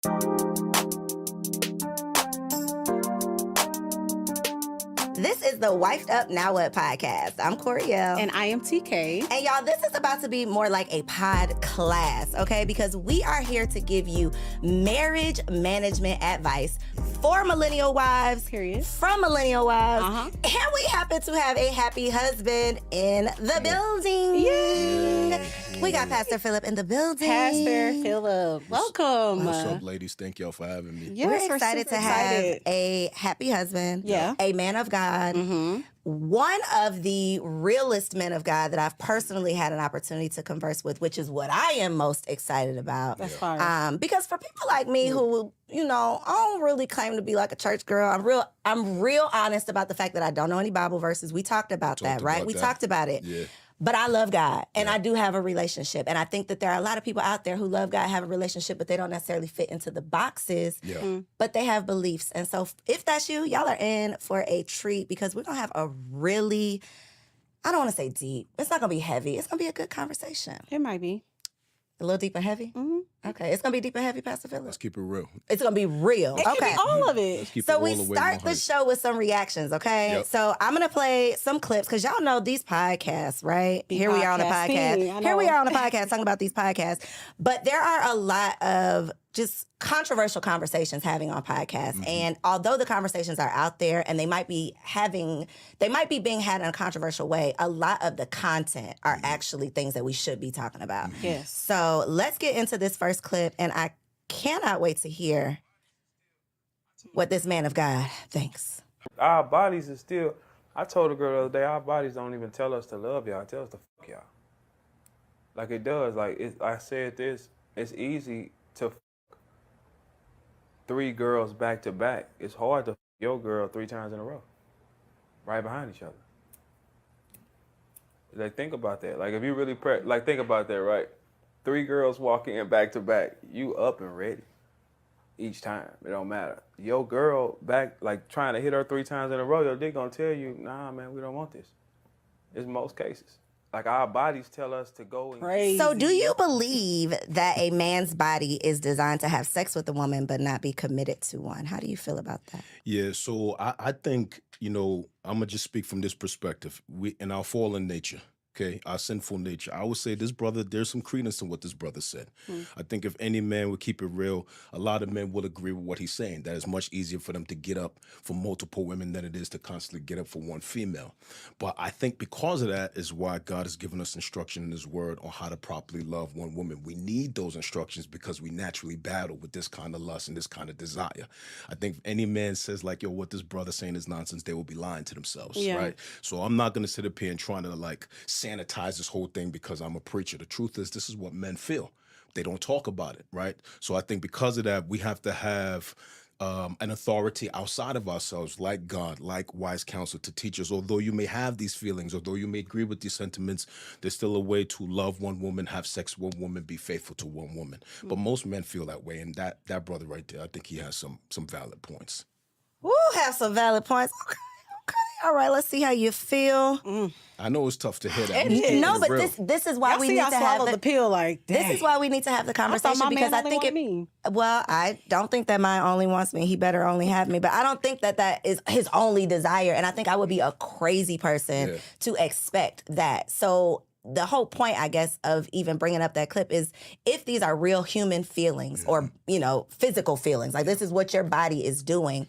This is the Wifed Up Now What podcast. I'm Koeeyelle. And I am TK. And y'all, this is about to be more like a pod class, okay? Because we are here to give you marriage management advice for millennial wives. Period. From millennial wives. Uh-huh. And we happen to have a happy husband in the building. Yay! We got Pastor Phillip in the building. Pastor Phillip, welcome. What's up, ladies? Thank y'all for having me. Yes, We're excited to have a happy husband, Yeah. a man of God, one of the realest men of God that I've personally had an opportunity to converse with, which is what I am most excited about. That's fine. Because for people like me who, I don't really claim to be like a church girl. I'm real honest about the fact that I don't know any Bible verses. We talked about that, right? We talked about it. Yeah. But I love God, and I do have a relationship. And I think that there are a lot of people out there who love God, have a relationship, but they don't necessarily fit into the boxes, but they have beliefs. And so if that's you, y'all are in for a treat because we're going to have a really, I don't want to say deep. It's not going to be heavy. It's going to be a good conversation. It might be. A little deep and heavy? Mm-hmm. Okay, it's going to be deep and heavy, Pastor Phillip? Let's keep it real. It's going to be real. It can be all of it. Let's keep So it we all the way start the 100. show with some reactions, okay? Yep. So I'm going to play some clips because y'all know these podcasts, right? Here we are on the podcasting, podcast. I Here we know. are on the podcast talking about these podcasts. But there are a lot of just controversial conversations having on podcasts. And although the conversations are out there and they might be being had in a controversial way, a lot of the content are actually things that we should be talking about. Yes. So let's get into this first clip, and I cannot wait to hear what this man of God thinks. Our bodies is still, I told a girl the other day, our bodies don't even tell us to love y'all, it tells us to fuck y'all. Like it does, I said this, it's easy to fuck 3 girls back to back. It's hard to fuck your girl 3 times in a row, right behind each other. Like think about that, like if you really, think about that, right? 3 girls walk in back to back, you up and ready each time. It don't matter. Your girl back, trying to hit her 3 times in a row, your dick gonna tell you, nah, man, we don't want this. It's most cases. Like our bodies tell us to go and... Crazy. So do you believe that a man's body is designed to have sex with a woman but not be committed to one? How do you feel about that? Yeah, so I think, I'm going to just speak from this perspective. We in our fallen nature, okay, our sinful nature, I would say this brother, there's some credence in what this brother said. I think if any man would keep it real, a lot of men will agree with what he's saying. That it's much easier for them to get up for multiple women than it is to constantly get up for one female. But I think because of that is why God has given us instruction in his word on how to properly love one woman. We need those instructions because we naturally battle with this kind of lust and this kind of desire. I think if any man says what this brother saying is nonsense, they will be lying to themselves, right? So I'm not going to sit up here and trying to sanitize this whole thing because I'm a preacher. The truth is, this is what men feel. They don't talk about it, right? So I think because of that, we have to have an authority outside of ourselves, like God, like wise counsel, to teach us. Although you may have these feelings, although you may agree with these sentiments, there's still a way to love one woman, have sex with one woman, be faithful to one woman. But most men feel that way, and that brother right there, I think he has some valid points. Woo, have some valid points. Okay. All right, let's see how you feel. I know it's tough to hear that. It is. No, but Real. this is why Y'all we see need I to have swallowed the pill like that. This is why we need to have the conversation my because man I only think want me. Well, I don't think that mine only wants me. He better only have me. But I don't think that is his only desire. And I think I would be a crazy person to expect that. So the whole point, I guess, of even bringing up that clip is if these are real human feelings or, physical feelings, like this is what your body is doing.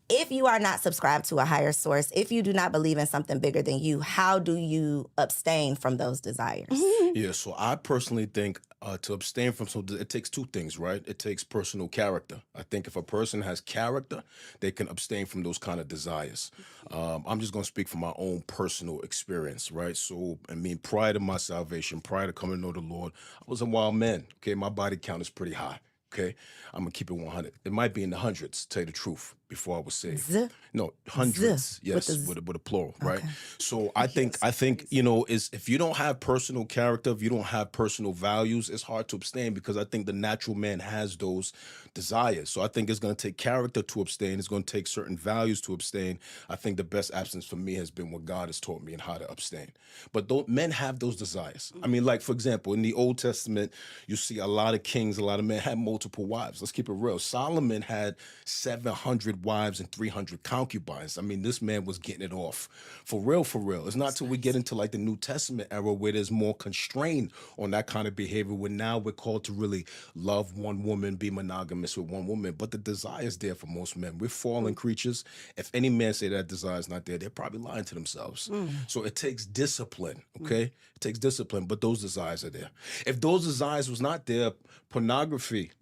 If you are not subscribed to a higher source, if you do not believe in something bigger than you, how do you abstain from those desires? Yeah, so I personally think to abstain from something, it takes 2 things, right? It takes personal character. I think if a person has character, they can abstain from those kind of desires. I'm just going to speak from my own personal experience, right? So, prior to my salvation, prior to coming to know the Lord, I was a wild man, okay? My body count is pretty high. Okay, I'm gonna keep it 100. It might be in the hundreds, to tell you the truth, before I was saved. No, hundreds. Yes, with a plural, right? So I think is if you don't have personal character, if you don't have personal values, it's hard to abstain because I think the natural man has those desires. So I think it's gonna take character to abstain. It's gonna take certain values to abstain. I think the best abstinence for me has been what God has taught me and how to abstain. But men have those desires. For example, in the Old Testament, you see a lot of kings, a lot of men had multiple multiple wives. Let's keep it real. Solomon had 700 wives and 300 concubines. I mean, this man was getting it off. For real, for real. It's not till we get into like the New Testament era where there's more constraint on that kind of behavior, where now we're called to really love one woman, be monogamous with one woman. But the desire is there for most men. We're fallen creatures. If any man say that desire is not there, they're probably lying to themselves. So it takes discipline, okay? It takes discipline, but those desires are there. If those desires was not there, pornography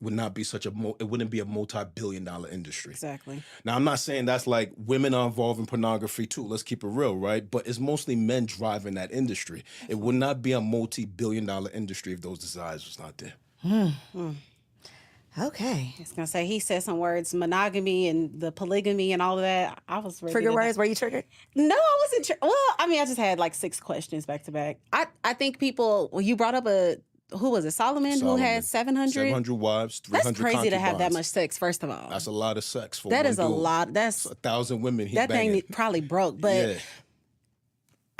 would not be such a, it wouldn't be a multi-billion-dollar industry. Exactly. Now, I'm not saying that's like women are involved in pornography too. Let's keep it real, right? But it's mostly men driving that industry. It would not be a multi-billion-dollar industry if those desires was not there. Okay. I was going to say, he said some words, monogamy and the polygamy and all of that. I was ready Trigger to words, were you triggered? No, I wasn't. Well, I mean, I just had like 6 questions back to back. I think people, well, you brought up who was it, Solomon, who had 700? 700 wives, 300 That's crazy to have that concubines. much sex, first of all. That's a lot of sex for That one is a dude. lot. That's 1,000 women he that banging. thing probably broke. But Yeah.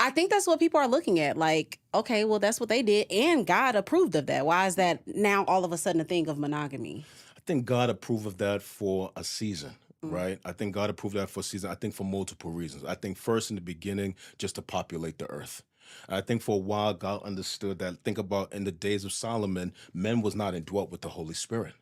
I think that's what people are looking at. Like, okay, well, that's what they did, and God approved of that. Why is that now all of a sudden a thing of monogamy? I think God approved of that for a season, right? I think God approved that for a season. I think for multiple reasons. I think first in the beginning, just to populate the earth. I think for a while, God understood that. Think about in the days of Solomon, men was not indwelt with the Holy Spirit.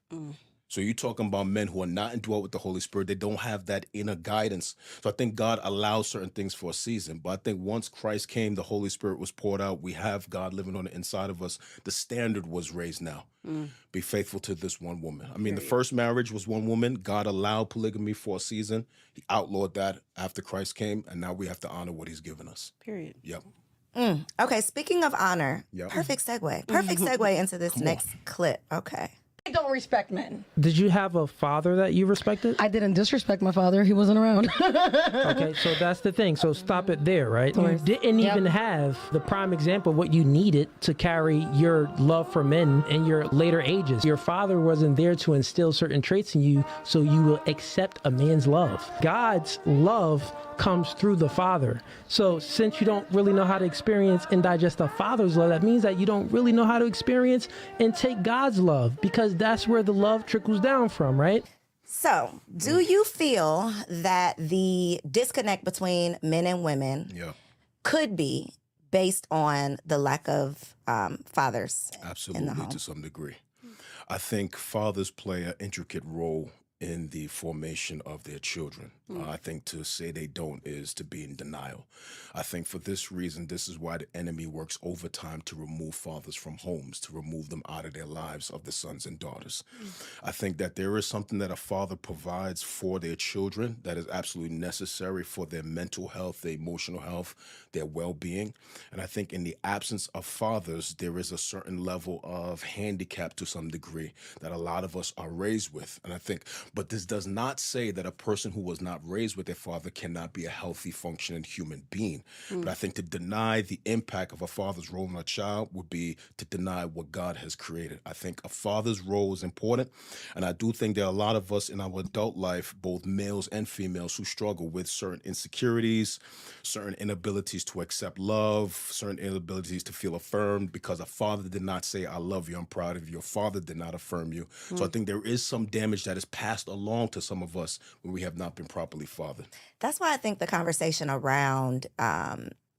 So you're talking about men who are not indwelt with the Holy Spirit. They don't have that inner guidance. So I think God allows certain things for a season. But I think once Christ came, the Holy Spirit was poured out. We have God living on the inside of us. The standard was raised now. Be faithful to this one woman. I mean, the first marriage was one woman. God allowed polygamy for a season. He outlawed that after Christ came. And now we have to honor what he's given us. Period. Yep. Okay, speaking of honor, Yep. perfect segue. Perfect segue into this next clip. Okay. I don't respect men. Did you have a father that you respected? I didn't disrespect my father. He wasn't around. Okay, so that's the thing. So stop it there, right? You didn't even have the prime example of what you needed to carry your love for men in your later ages. Your father wasn't there to instill certain traits in you so you will accept a man's love. God's love comes through the father. So since you don't really know how to experience and digest a father's love, that means that you don't really know how to experience and take God's love, because that's where the love trickles down from, right? So, do you feel that the disconnect between men and women Yeah. could be based on the lack of fathers in the Absolutely, home? to some degree. I think fathers play an intricate role in the formation of their children. I think to say they don't is to be in denial. I think for this reason, this is why the enemy works overtime to remove fathers from homes, to remove them out of their lives of the sons and daughters. I think that there is something that a father provides for their children that is absolutely necessary for their mental health, their emotional health, their well-being. And I think in the absence of fathers, there is a certain level of handicap to some degree that a lot of us are raised with. And I think, but this does not say that a person who was not raised with their father cannot be a healthy, functioning human being. But I think to deny the impact of a father's role in a child would be to deny what God has created. I think a father's role is important. And I do think there are a lot of us in our adult life, both males and females, who struggle with certain insecurities, certain inabilities to accept love, certain inabilities to feel affirmed because a father did not say, I love you, I'm proud of you. Your father did not affirm you. So I think there is some damage that is passed along to some of us when we have not been properly fathered. That's why I think the conversation around,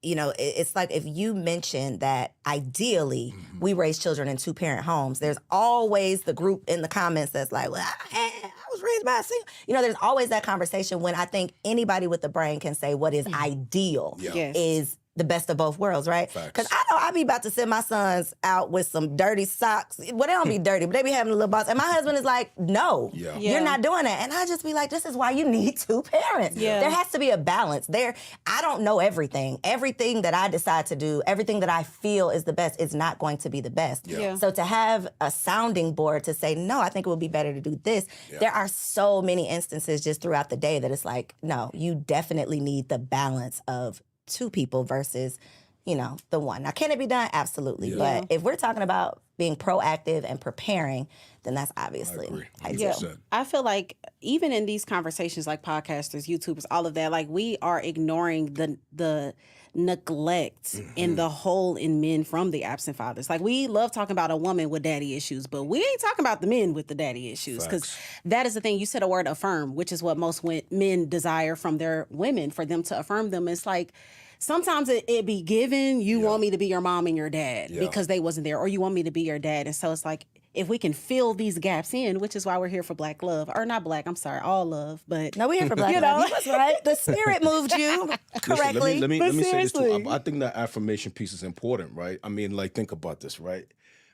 it's like if you mention that ideally we raise children in 2-parent homes, there's always the group in the comments that's like, well, I was raised by a single. There's always that conversation when I think anybody with the brain can say what is ideal Yes. is the best of both worlds, right? Facts. Because I know I be about to send my sons out with some dirty socks. Well, they don't be dirty, but they be having a little box. And my husband is like, no, Yeah. you're not doing that. And I just be like, this is why you need 2 parents. Yeah. There has to be a balance. I don't know everything. Everything that I decide to do, everything that I feel is the best is not going to be the best. Yeah. So to have a sounding board to say, no, I think it would be better to do this. There are so many instances just throughout the day that it's like, no, you definitely need the balance of 2 people versus the one. Now, can it be done? Absolutely. But if we're talking about being proactive and preparing, then that's obviously I agree. 100%. Yeah, I feel like even in these conversations, like podcasters, YouTubers, all of that, like we are ignoring the neglect and the hole in men from the absent fathers. Like we love talking about a woman with daddy issues, but we ain't talking about the men with the daddy issues, because that is the thing. You said a word, affirm, which is what most men desire from their women, for them to affirm them. It's like, sometimes it be given, you want me to be your mom and your dad because they wasn't there, or you want me to be your dad. And so it's like, if we can fill these gaps in, which is why we're here for Black love, or not Black, I'm sorry, all love, but no, we're here for Black love. You was right. The spirit moved you correctly. Listen, let me say this too. I think that affirmation piece is important, right? I mean, like, think about this, right?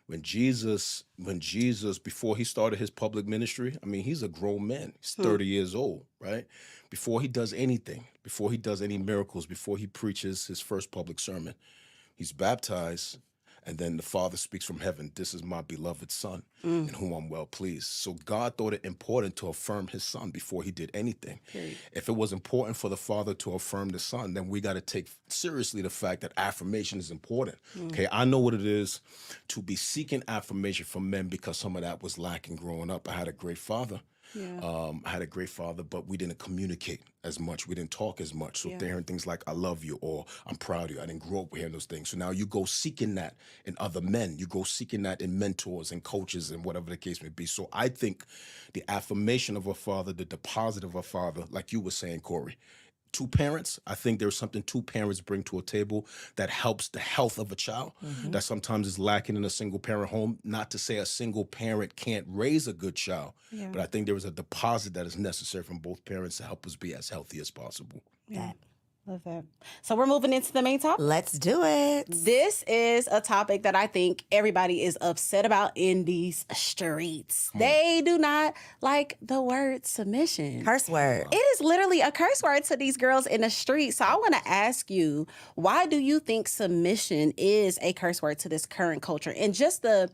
When Jesus, before he started his public ministry, I mean, he's a grown man. He's 30 years old, right? Before he does anything, before he does any miracles, before he preaches his first public sermon, he's baptized, and then the Father speaks from heaven, "This is my beloved Son, in whom I'm well pleased." So God thought it important to affirm his Son before he did anything. If it was important for the Father to affirm the Son, then we got to take seriously the fact that affirmation is important. Okay, I know what it is to be seeking affirmation from men, because some of that was lacking growing up. I had a great father. I had a great father, but we didn't communicate as much. We didn't talk as much. So they're hearing things like, "I love you," or "I'm proud of you." I didn't grow up with hearing those things. So now you go seeking that in other men. You go seeking that in mentors and coaches and whatever the case may be. So I think the affirmation of a father, the deposit of a father, like you were saying, Corey, two parents, I think there's something two parents bring to a table that helps the health of a child that sometimes is lacking in a single parent home. Not to say a single parent can't raise a good child, but I think there is a deposit that is necessary from both parents to help us be as healthy as possible. Love that. So we're moving into the main topic. Let's do it. This is a topic that I think everybody is upset about in these streets. They do not like the word submission. Curse word. It is literally a curse word to these girls in the street. So I want to ask you, why do you think submission is a curse word to this current culture? And just the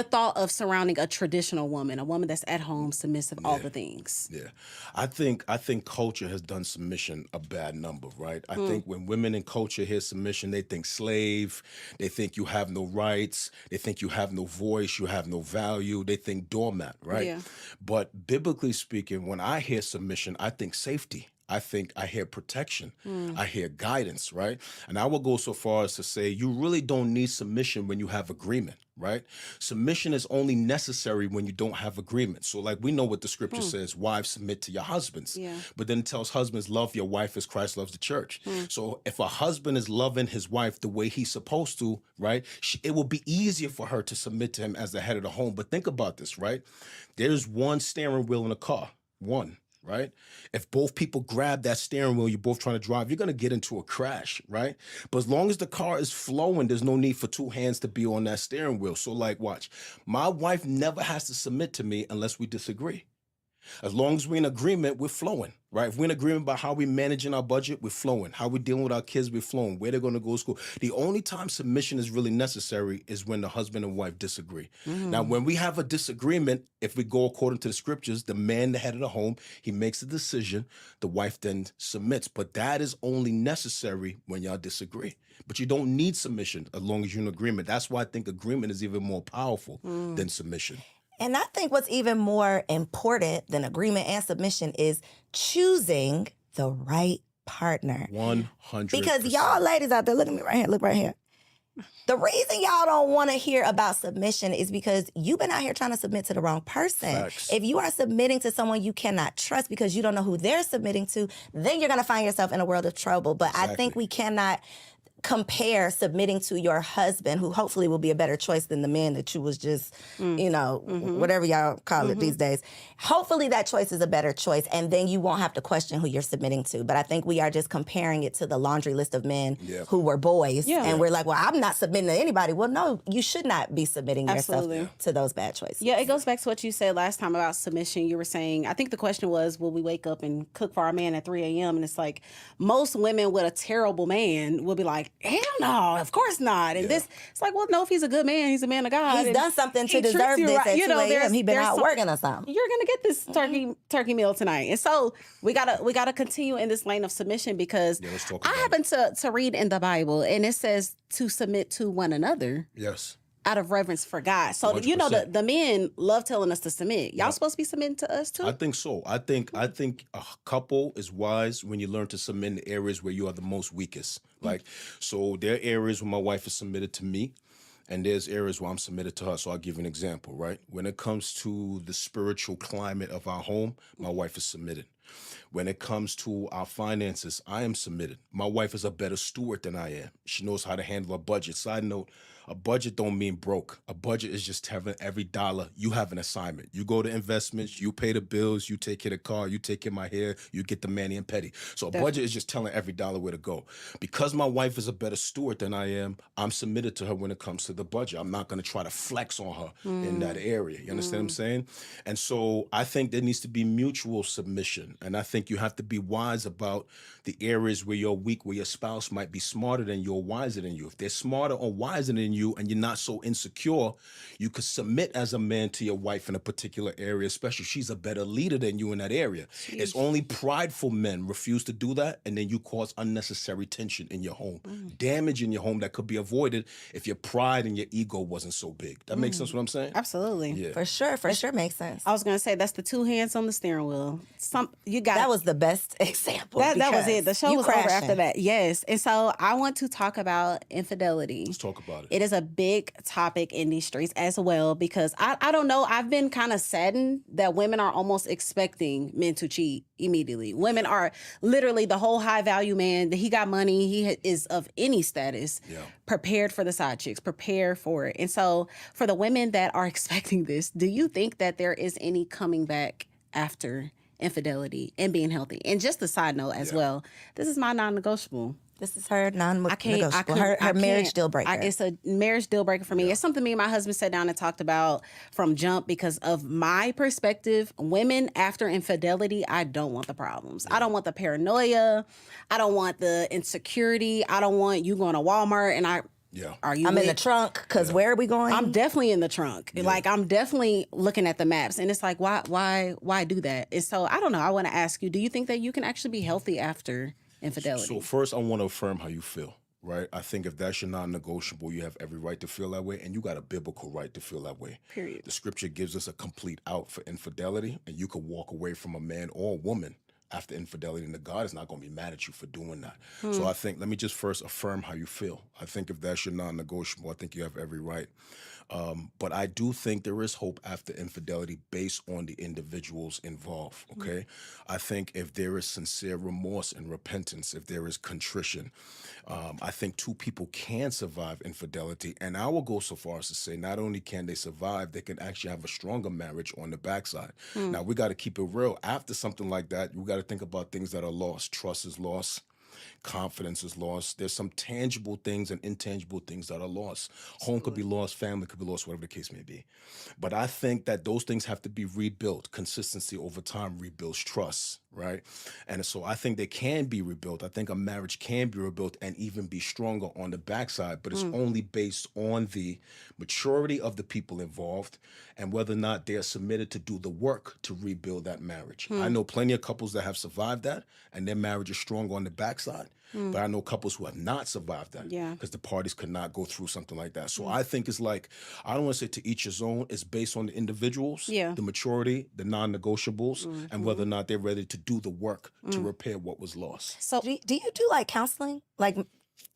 thought of surrounding a traditional woman, a woman that's at home, submissive, all the things. Yeah. I think culture has done submission a bad number, right? I think when women in culture hear submission, they think slave, they think you have no rights, they think you have no voice, you have no value, they think doormat, right? Yeah. But biblically speaking, when I hear submission, I think safety. I hear protection. I hear guidance, right? And I will go so far as to say you really don't need submission when you have agreement, right? Submission is only necessary when you don't have agreement. So like we know what the scripture says, wives, submit to your husbands. But then it tells husbands, love your wife as Christ loves the church. So if a husband is loving his wife the way he's supposed to, right, it will be easier for her to submit to him as the head of the home. But think about this, right? There's one steering wheel in a car, one. Right? If both people grab that steering wheel, you're both trying to drive, you're going to get into a crash, right? But as long as the car is flowing, there's no need for two hands to be on that steering wheel. So like, watch, my wife never has to submit to me unless we disagree. As long as we're in agreement, we're flowing, right? If we're in agreement about how we're managing our budget, we're flowing. How we're dealing with our kids, we're flowing. Where they're going to go to school. The only time submission is really necessary is when the husband and wife disagree. Now, when we have a disagreement, if we go according to the scriptures, the man, the head of the home, he makes a decision. The wife then submits. But that is only necessary when y'all disagree. But you don't need submission as long as you're in agreement. That's why I think agreement is even more powerful than submission. And I think what's even more important than agreement and submission is choosing the right partner. 100%. Because y'all ladies out there, look at me right here, look right here. The reason y'all don't want to hear about submission is because you've been out here trying to submit to the wrong person. Facts. If you are submitting to someone you cannot trust because you don't know who they're submitting to, then you're going to find yourself in a world of trouble. But I think we cannot compare submitting to your husband, who hopefully will be a better choice than the man that you was just, whatever y'all call it these days. Hopefully that choice is a better choice, and then you won't have to question who you're submitting to. But I think we are just comparing it to the laundry list of men who were boys, and we're like, well, I'm not submitting to anybody. Well, no, you should not be submitting yourself to those bad choices. Yeah, it goes back to what you said last time about submission. You were saying, I think the question was, will we wake up and cook for our man at 3 a.m.? And it's like, most women with a terrible man will be like, hell no, of course not. And this, it's like, well, no, if he's a good man, he's a man of God. He's done something to deserve this at 2 a.m. He been out working or something. You're gonna get this turkey meal tonight. And so we gotta continue in this lane of submission, because I happen to read in the Bible, and it says to submit to one another. Yes. Out of reverence for God. So 100%. you know the men love telling us to submit. Y'all supposed to be submitting to us too? I think so. I think a couple is wise when you learn to submit in the areas where you are the most weakest. Like, so there are areas where my wife is submitted to me, and there's areas where I'm submitted to her. So I'll give you an example, right? When it comes to the spiritual climate of our home, my wife is submitted. When it comes to our finances, I am submitted. My wife is a better steward than I am. She knows how to handle a budget. Side note, a budget don't mean broke. A budget is just having every dollar. You have an assignment. You go to investments, you pay the bills, you take care of the car, you take care of my hair, you get the mani and petty. So a budget is just telling every dollar where to go. Because my wife is a better steward than I am, I'm submitted to her when it comes to the budget. I'm not going to try to flex on her in that area. You understand what I'm saying? And so I think there needs to be mutual submission. And I think you have to be wise about the areas where you're weak, where your spouse might be smarter than you or wiser than you. If they're smarter or wiser than you and you're not so insecure, you could submit as a man to your wife in a particular area, especially if she's a better leader than you in that area. Jeez. It's only prideful men refuse to do that, and then you cause unnecessary tension in your home, damage in your home that could be avoided if your pride and your ego wasn't so big. That makes sense what I'm saying? Absolutely. Yeah. For sure makes sense. I was gonna say that's the two hands on the steering wheel. That was the best example. That was it. The show was over after that. Yes. And so I want to talk about infidelity. Let's talk about it. It is a big topic in these streets as well, because I don't know. I've been kind of saddened that women are almost expecting men to cheat immediately. Women are literally the whole high value man. He got money. He is of any status. Prepared for the side chicks. Prepare for it. And so for the women that are expecting this, do you think that there is any coming back after infidelity and being healthy? And just a side note as well, this is my non-negotiable. This is her non-negotiable. Her marriage deal breaker. It's a marriage deal breaker for me. It's something me and my husband sat down and talked about from jump, because of my perspective, women after infidelity, I don't want the problems. I don't want the paranoia. I don't want the insecurity. I don't want you going to Walmart and I'm in the trunk, because where are we going? I'm definitely in the trunk. Like, I'm definitely looking at the maps. And it's like, why do that? And so, I don't know. I want to ask you, do you think that you can actually be healthy after infidelity? So first, I want to affirm how you feel, right? I think if that's your non-negotiable, you have every right to feel that way, and you got a biblical right to feel that way. Period. The scripture gives us a complete out for infidelity, and you could walk away from a man or a woman after infidelity, and God is not going to be mad at you for doing that. So I think, let me just first affirm how you feel. I think if that's your non-negotiable, I think you have every right. But I do think there is hope after infidelity based on the individuals involved, okay? I think if there is sincere remorse and repentance, if there is contrition, I think two people can survive infidelity. And I will go so far as to say not only can they survive, they can actually have a stronger marriage on the backside. Now, we got to keep it real. After something like that, we got to think about things that are lost. Trust is lost. Confidence is lost. There's some tangible things and intangible things that are lost. Home could be lost, family could be lost, whatever the case may be. But I think that those things have to be rebuilt. Consistency over time rebuilds trust, right? And so I think they can be rebuilt. I think a marriage can be rebuilt and even be stronger on the backside, but it's only based on the maturity of the people involved and whether or not they're submitted to do the work to rebuild that marriage. I know plenty of couples that have survived that and their marriage is stronger on the backside. But I know couples who have not survived that because the parties could not go through something like that. So I think it's like, I don't want to say to each his own. It's based on the individuals, the maturity, the non-negotiables, and whether or not they're ready to do the work to repair what was lost. So do you do like counseling? Like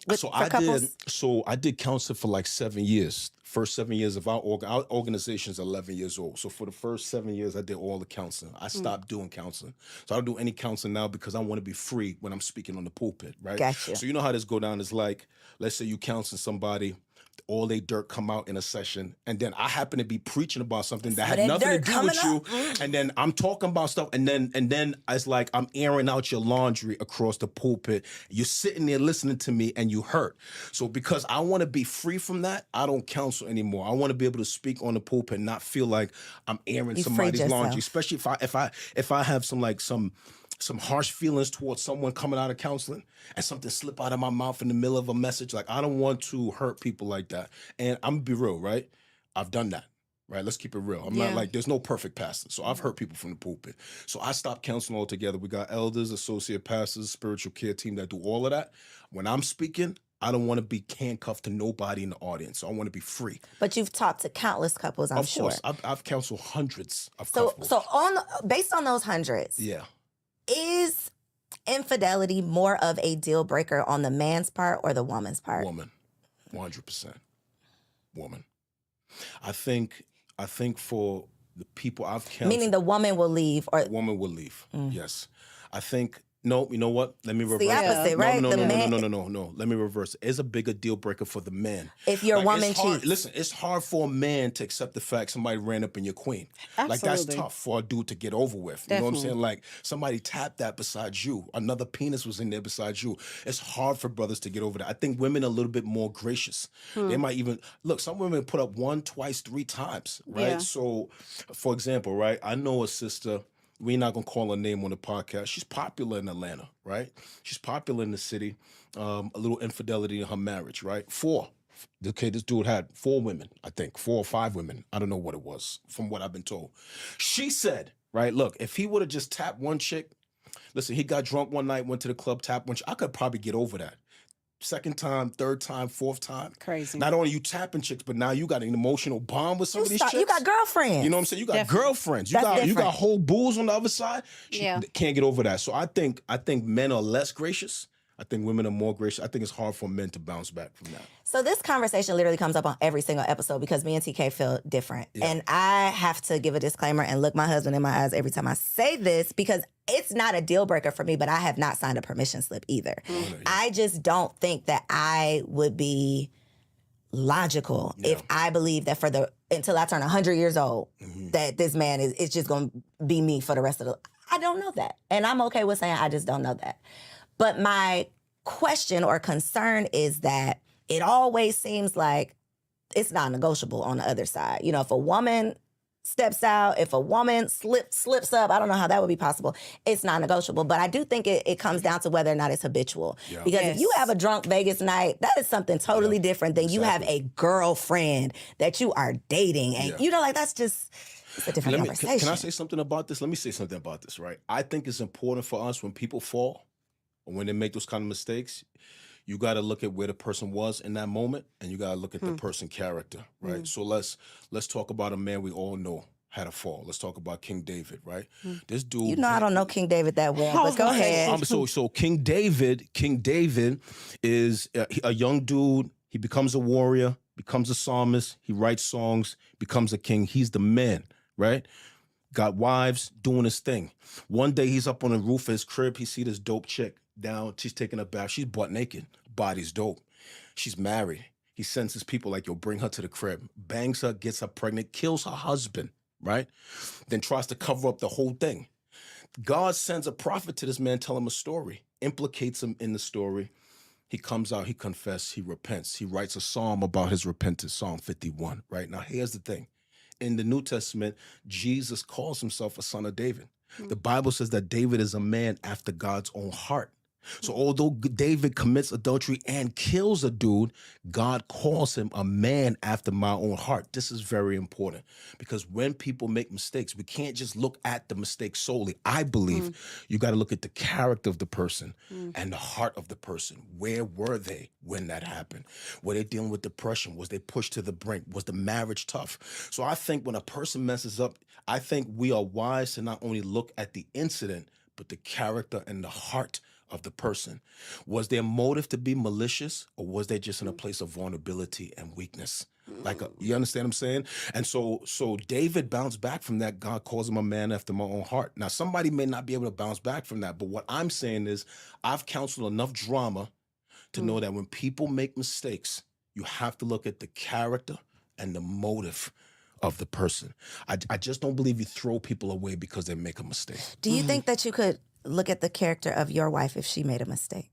I did counseling for like 7 years. First 7 years of our organization is 11 years old. So for the first 7 years, I did all the counseling. I stopped doing counseling. So I don't do any counseling now because I want to be free when I'm speaking on the pulpit, right? Gotcha. So you know how this go down is like, let's say you counseling somebody, all they dirt come out in a session, and then I happen to be preaching about something that had nothing to do with you, and then I'm talking about stuff, and then it's like I'm airing out your laundry across the pulpit. You're sitting there listening to me, and you hurt. So because I want to be free from that, I don't counsel anymore. I want to be able to speak on the pulpit, and not feel like I'm airing somebody's laundry, especially if I have some some harsh feelings towards someone coming out of counseling and something slip out of my mouth in the middle of a message. Like, I don't want to hurt people like that. And I'm gonna be real, right? I've done that. Right, let's keep it real. I'm not like, there's no perfect pastor. So I've hurt people from the pulpit. So I stopped counseling altogether. We got elders, associate pastors, spiritual care team that do all of that. When I'm speaking, I don't want to be handcuffed to nobody in the audience. So I want to be free. But you've talked to countless couples, I'm sure. Of course, I've counseled hundreds of So couples. so based on those hundreds, is infidelity more of a deal breaker on the man's part or the woman's part? Woman, 100%. Woman. I think for the people I've counseled, Meaning the woman will leave, or woman will leave. Yes. I think, no, you know what? Let me reverse the opposite, right? No, The no, man- no. Let me reverse it. It's a bigger deal breaker for the man. If your woman it's hard, cheats. listen, it's hard for a man to accept the fact somebody ran up in your queen. Like, that's Absolutely. tough for a dude to get over with. You know what I'm Definitely. saying? Like, somebody tapped that besides you. Another penis was in there besides you. It's hard for brothers to get over that. I think women are a little bit more gracious. They might even, look, some women put up 1, twice, 3 times, right? Yeah. So, for example, right, I know a sister, we're not gonna call her name on the podcast. She's popular in Atlanta, right? She's popular in the city. A little infidelity in her marriage, right? 4. Okay, this dude had 4 women, I think, 4 or 5 women. I don't know what it was, from what I've been told. She said, right, look, if he would have just tapped one chick, listen, he got drunk one night, went to the club, tapped one chick, I could probably get over that. 2nd time, 3rd time, 4th time. Crazy. Not only you tapping chicks, but now you got an emotional bond with some of these chicks. You got girlfriends. You know what I'm saying? You got Definitely. girlfriends. You That's got different. whole bulls on the other side. She Yeah. can't get over that. So I think men are less gracious. I think women are more gracious. I think it's hard for men to bounce back from that. So this conversation literally comes up on every single episode because me and TK feel different. And I have to give a disclaimer and look my husband in my eyes every time I say this, because it's not a deal breaker for me, but I have not signed a permission slip either. I just don't think that I would be logical if I believe that until I turn 100 years old, that this man it's just going to be me for the rest of I don't know that. And I'm okay with saying I just don't know that. But my question or concern is that it always seems like it's not negotiable on the other side. You know, if a woman steps out, if a woman slips up, I don't know how that would be possible. It's not negotiable. But I do think it comes down to whether or not it's habitual. Yeah. Because if you have a drunk Vegas night, that is something totally different than you have a girlfriend that you are dating. And you know, like it's a different conversation. Can I say something about this? Let me say something about this, right? I think it's important for us when people fall, or when they make those kind of mistakes, you got to look at where the person was in that moment, and you got to look at the person's character, right? So let's talk about a man we all know had a fall. Let's talk about King David, right? This dude. You know, I don't know King David that well, but go ahead. So King David is a young dude. He becomes a warrior, becomes a psalmist. He writes songs, becomes a king. He's the man, right? Got wives, doing his thing. One day he's up on the roof of his crib. He see this dope chick down. She's taking a bath. She's butt naked. Body's dope. She's married. He sends his people like, yo, bring her to the crib. Bangs her, gets her pregnant, kills her husband, right? Then tries to cover up the whole thing. God sends a prophet to this man, tell him a story, implicates him in the story. He comes out, he confesses, he repents. He writes a psalm about his repentance, Psalm 51, right? Now, here's the thing. In the New Testament, Jesus calls himself a son of David. The Bible says that David is a man after God's own heart. So although David commits adultery and kills a dude, God calls him a man after my own heart. This is very important because when people make mistakes, we can't just look at the mistake solely. I believe you got to look at the character of the person and the heart of the person. Where were they when that happened? Were they dealing with depression? Was they pushed to the brink? Was the marriage tough? So I think when a person messes up, I think we are wise to not only look at the incident, but the character and the heart of the person. Was their motive to be malicious, or was they just in a place of vulnerability and weakness? You understand what I'm saying? And so David bounced back from that. God calls him a man after my own heart. Now, somebody may not be able to bounce back from that, but what I'm saying is I've counseled enough drama to know that when people make mistakes, you have to look at the character and the motive of the person. I just don't believe you throw people away because they make a mistake. Do you think that you could look at the character of your wife if she made a mistake?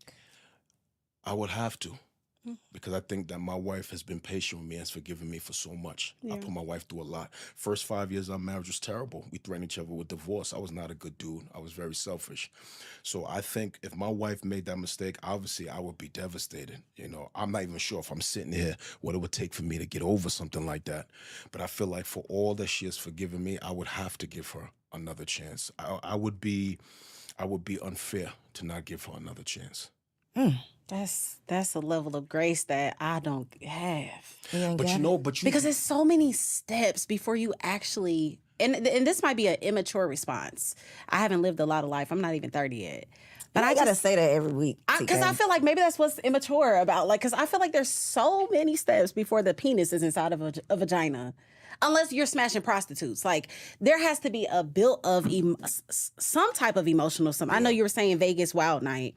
I would have to. because I think that my wife has been patient with me and has forgiven me for so much. I put my wife through a lot. First 5 years of our marriage was terrible. We threatened each other with divorce. I was not a good dude. I was very selfish. So I think if my wife made that mistake, obviously I would be devastated. You know, I'm not even sure if I'm sitting here what it would take for me to get over something like that. But I feel like for all that she has forgiven me, I would have to give her another chance. I would be unfair to not give her another chance. That's a level of grace that I don't have. Because there's so many steps before you actually, and this might be an immature response. I haven't lived a lot of life. I'm not even 30 yet. But I gotta say that every week. Because I feel like maybe that's what's immature about. Like, because I feel like there's so many steps before the penis is inside of a vagina. Unless you're smashing prostitutes. Like, there has to be a built of some type of emotional something. I know you were saying Vegas Wild Night.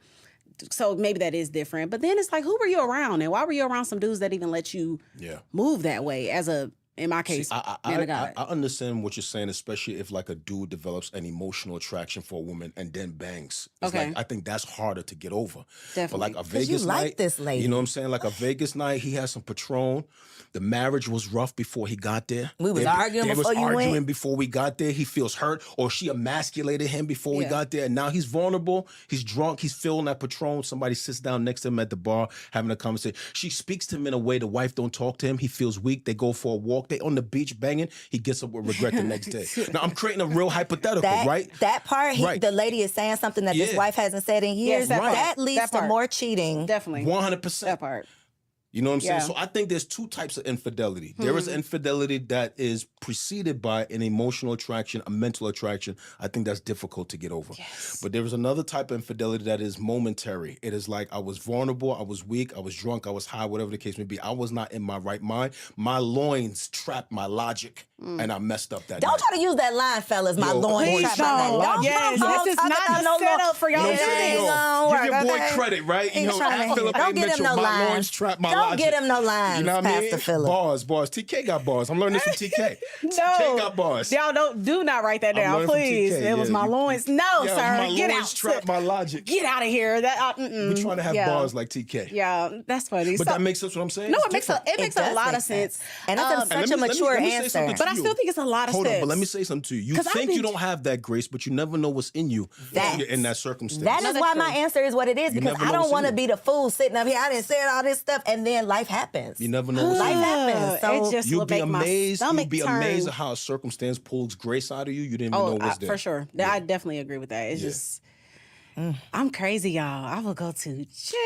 So maybe that is different. But then it's like, who were you around? And why were you around some dudes that even let you move that way as a, in my case, man of God? I understand what you're saying, especially if like a dude develops an emotional attraction for a woman and then bangs. It's like, I think that's harder to get over. Definitely. But like a Vegas you night, like this lady. You know what I'm saying? Like a Vegas night, he had some Patron. The marriage was rough before he got there. We was arguing before you went. Arguing before we got there. He feels hurt, or she emasculated him before we got there. And now he's vulnerable. He's drunk. He's feeling that Patron. Somebody sits down next to him at the bar having a conversation. She speaks to him in a way the wife don't talk to him. He feels weak. They go for a walk. They on the beach banging. He gets up with regret the next day. Now I'm creating a real hypothetical, right? That part, the lady is saying something that this wife hasn't said in years. Yes, that leads to more cheating. Definitely. 100%. That part. You know what I'm saying? So I think there's two types of infidelity. There is infidelity that is preceded by an emotional attraction, a mental attraction. I think that's difficult to get over. Yes. But there is another type of infidelity that is momentary. It is like I was vulnerable, I was weak, I was drunk, I was high, whatever the case may be. I was not in my right mind. My loins trapped my logic, and I messed up that Don't night. try to use that line, fellas. My loins trapped my logic. Yes, this is not the setup for y'all to Give your boy credit, right? You know, Phillip don't get him no my lines. loins trapped my Don't logic. get him no lines, You know what I mean? Pastor Phillip. Bars. TK got bars. I'm learning this from TK. TK got bars. Y'all do not write that down, learning from please. TK, It was my loins. No, sir. My Get loins out. trapped my logic. Get out of here. We're trying to have bars like TK. Yeah, that's funny. But that makes sense what I'm saying? No, It's it makes different. a lot of sense. And that's such a mature answer. But I still think it's a lot of Hold steps. on, but let me say something to you. You think you don't have that grace, but you never know what's in you in that circumstance. That is why my answer is what it is, because I don't want to be the fool sitting up here. I didn't say all this stuff, and then life happens. You never know what's in Life you. happens. So It just You'll will be make my amazed. You'll stomach be turn. amazed at how a circumstance pulls grace out of you. You didn't even know what's there. For sure. I definitely agree with that. It's just, I'm crazy, y'all. I will go to jail.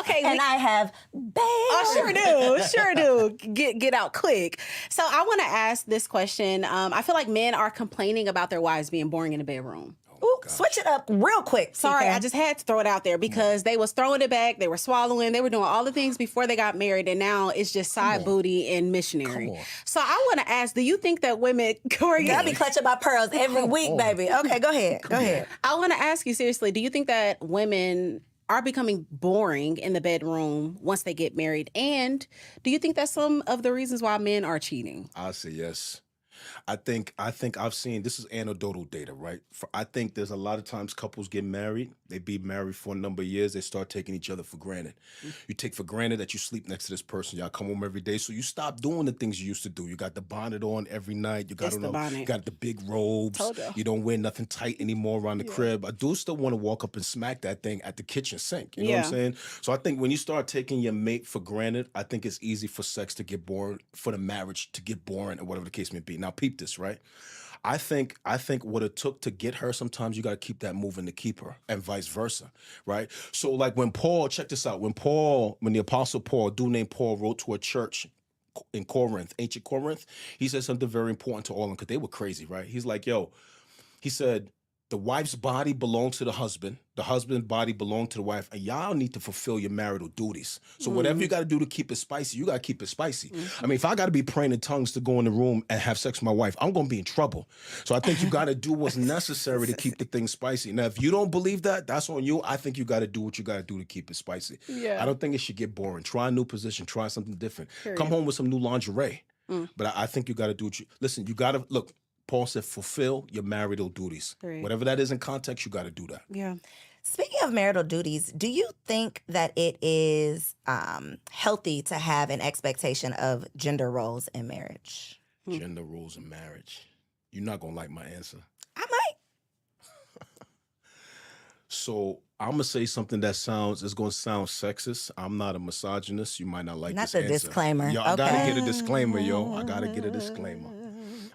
Okay. and I have bail. Oh, sure do. Get out quick. So I want to ask this question. I feel like men are complaining about their wives being boring in the bedroom. Ooh, switch it up real quick. Sorry, TK. I just had to throw it out there because they was throwing it back, they were swallowing, they were doing all the things before they got married, and now it's just side booty and missionary. So I want to ask, do you think that women, Koeeyelle, I be clutching my pearls every week, baby. Okay, go ahead. Go ahead. I want to ask you seriously, do you think that women are becoming boring in the bedroom once they get married? And do you think that's some of the reasons why men are cheating? I'll say yes. I think I've seen, this is anecdotal data, right? I think there's a lot of times couples get married, they be married for a number of years, they start taking each other for granted. You take for granted that you sleep next to this person, y'all come home every day, so you stop doing the things you used to do. You got the bonnet on every night, you got the big robes, you don't wear nothing tight anymore around the crib. I do still want to walk up and smack that thing at the kitchen sink, you know what I'm saying? So I think when you start taking your mate for granted, I think it's easy for sex to get boring, for the marriage to get boring, or whatever the case may be. Now peep this, right? I think what it took to get her, sometimes you got to keep that moving to keep her, and vice versa, right? So like when Paul, check this out, when the Apostle Paul, a dude named Paul, wrote to a church in Corinth, ancient Corinth, he said something very important to all of them because they were crazy, right? He's like, he said, the wife's body belongs to the husband's body belongs to the wife, and y'all need to fulfill your marital duties. So whatever you got to do to keep it spicy, you got to keep it spicy. I mean, if I got to be praying in tongues to go in the room and have sex with my wife, I'm going to be in trouble. So I think you got to do what's necessary to keep the thing spicy. Now, if you don't believe that, that's on you. I think you got to do what you got to do to keep it spicy. Yeah. I don't think it should get boring. Try a new position. Try something different. Come home with some new lingerie. But I think you got to do what listen, you got to, look, Paul said, fulfill your marital duties. Right. Whatever that is in context, you got to do that. Yeah. Speaking of marital duties, do you think that it is healthy to have an expectation of gender roles in marriage? Gender roles in marriage. You're not gonna like my answer. I might. So I'm gonna say something that is gonna sound sexist. I'm not a misogynist. You might not like Not this the answer. disclaimer. Yo, I gotta Okay. get a disclaimer, yo. I gotta get a disclaimer.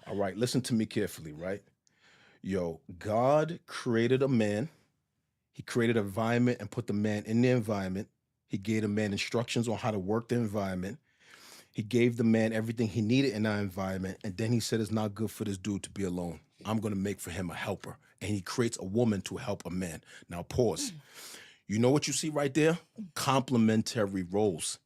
All right, listen to me carefully, right? Yo, God created a man. He created an environment and put the man in the environment. He gave the man instructions on how to work the environment. He gave the man everything he needed in that environment. And then he said, it's not good for this dude to be alone. I'm going to make for him a helper. And he creates a woman to help a man. Now, pause. You know what you see right there? Complementary roles.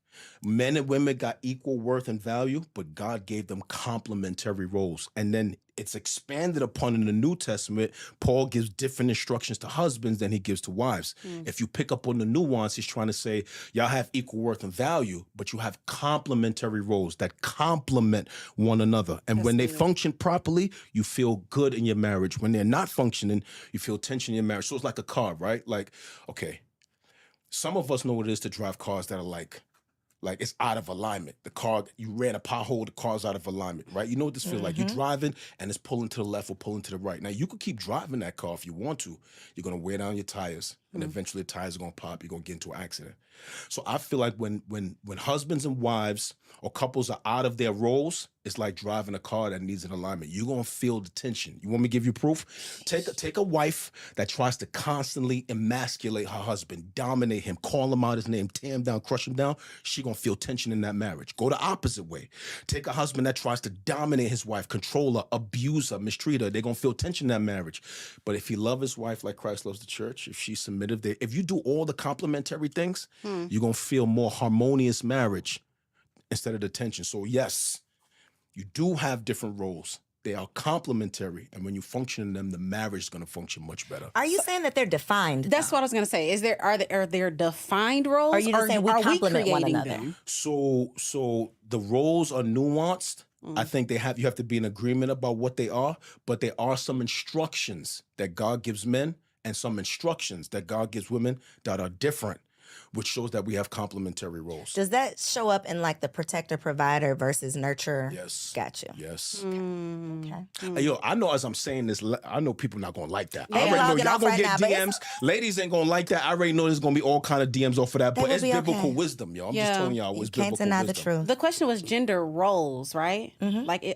Men and women got equal worth and value, but God gave them complementary roles. And then it's expanded upon in the New Testament. Paul gives different instructions to husbands than he gives to wives. If you pick up on the nuance, he's trying to say, y'all have equal worth and value, but you have complementary roles that complement one another. And when they function properly, you feel good in your marriage. When they're not functioning, you feel tension in your marriage. So it's like a car, right? Like, okay, some of us know what it is to drive cars that are like it's out of alignment. The car, you ran a pothole, the car's out of alignment, right? You know what this feels like. You're driving and it's pulling to the left or pulling to the right. Now, you could keep driving that car if you want to. You're going to wear down your tires and eventually the tires are going to pop. You're going to get into an accident. So I feel like when husbands and wives or couples are out of their roles, it's like driving a car that needs an alignment. You're going to feel the tension. You want me to give you proof? Take a wife that tries to constantly emasculate her husband, dominate him, call him out his name, tear him down, crush him down. She going to feel tension in that marriage. Go the opposite way. Take a husband that tries to dominate his wife, control her, abuse her, mistreat her. They're going to feel tension in that marriage. But if he loves his wife like Christ loves the church, if she's submissive, if you do all the complementary things, you're going to feel more harmonious marriage instead of the tension. So yes, you do have different roles. They are complementary. And when you function in them, the marriage is going to function much better. Are you saying that they're defined? That's what I was going to say. Are there defined roles? Or are you just saying we complement one creating another? them? So the roles are nuanced. I think you have to be in agreement about what they are, but there are some instructions that God gives men and some instructions that God gives women that are different, which shows that we have complementary roles. Does that show up in like the protector provider versus nurturer? Yes. Got you. Yes. Okay. Yo, I know as I'm saying this, I know people not gonna like that. They I already know logging y'all off gonna right get now, but DMs. Ladies ain't gonna like that. I already know there's gonna be all kind of DMs off of that, but will it's be biblical okay. wisdom, yo. I'm Yeah. just telling y'all, You it's can't biblical deny the wisdom. truth. The question was gender roles, right?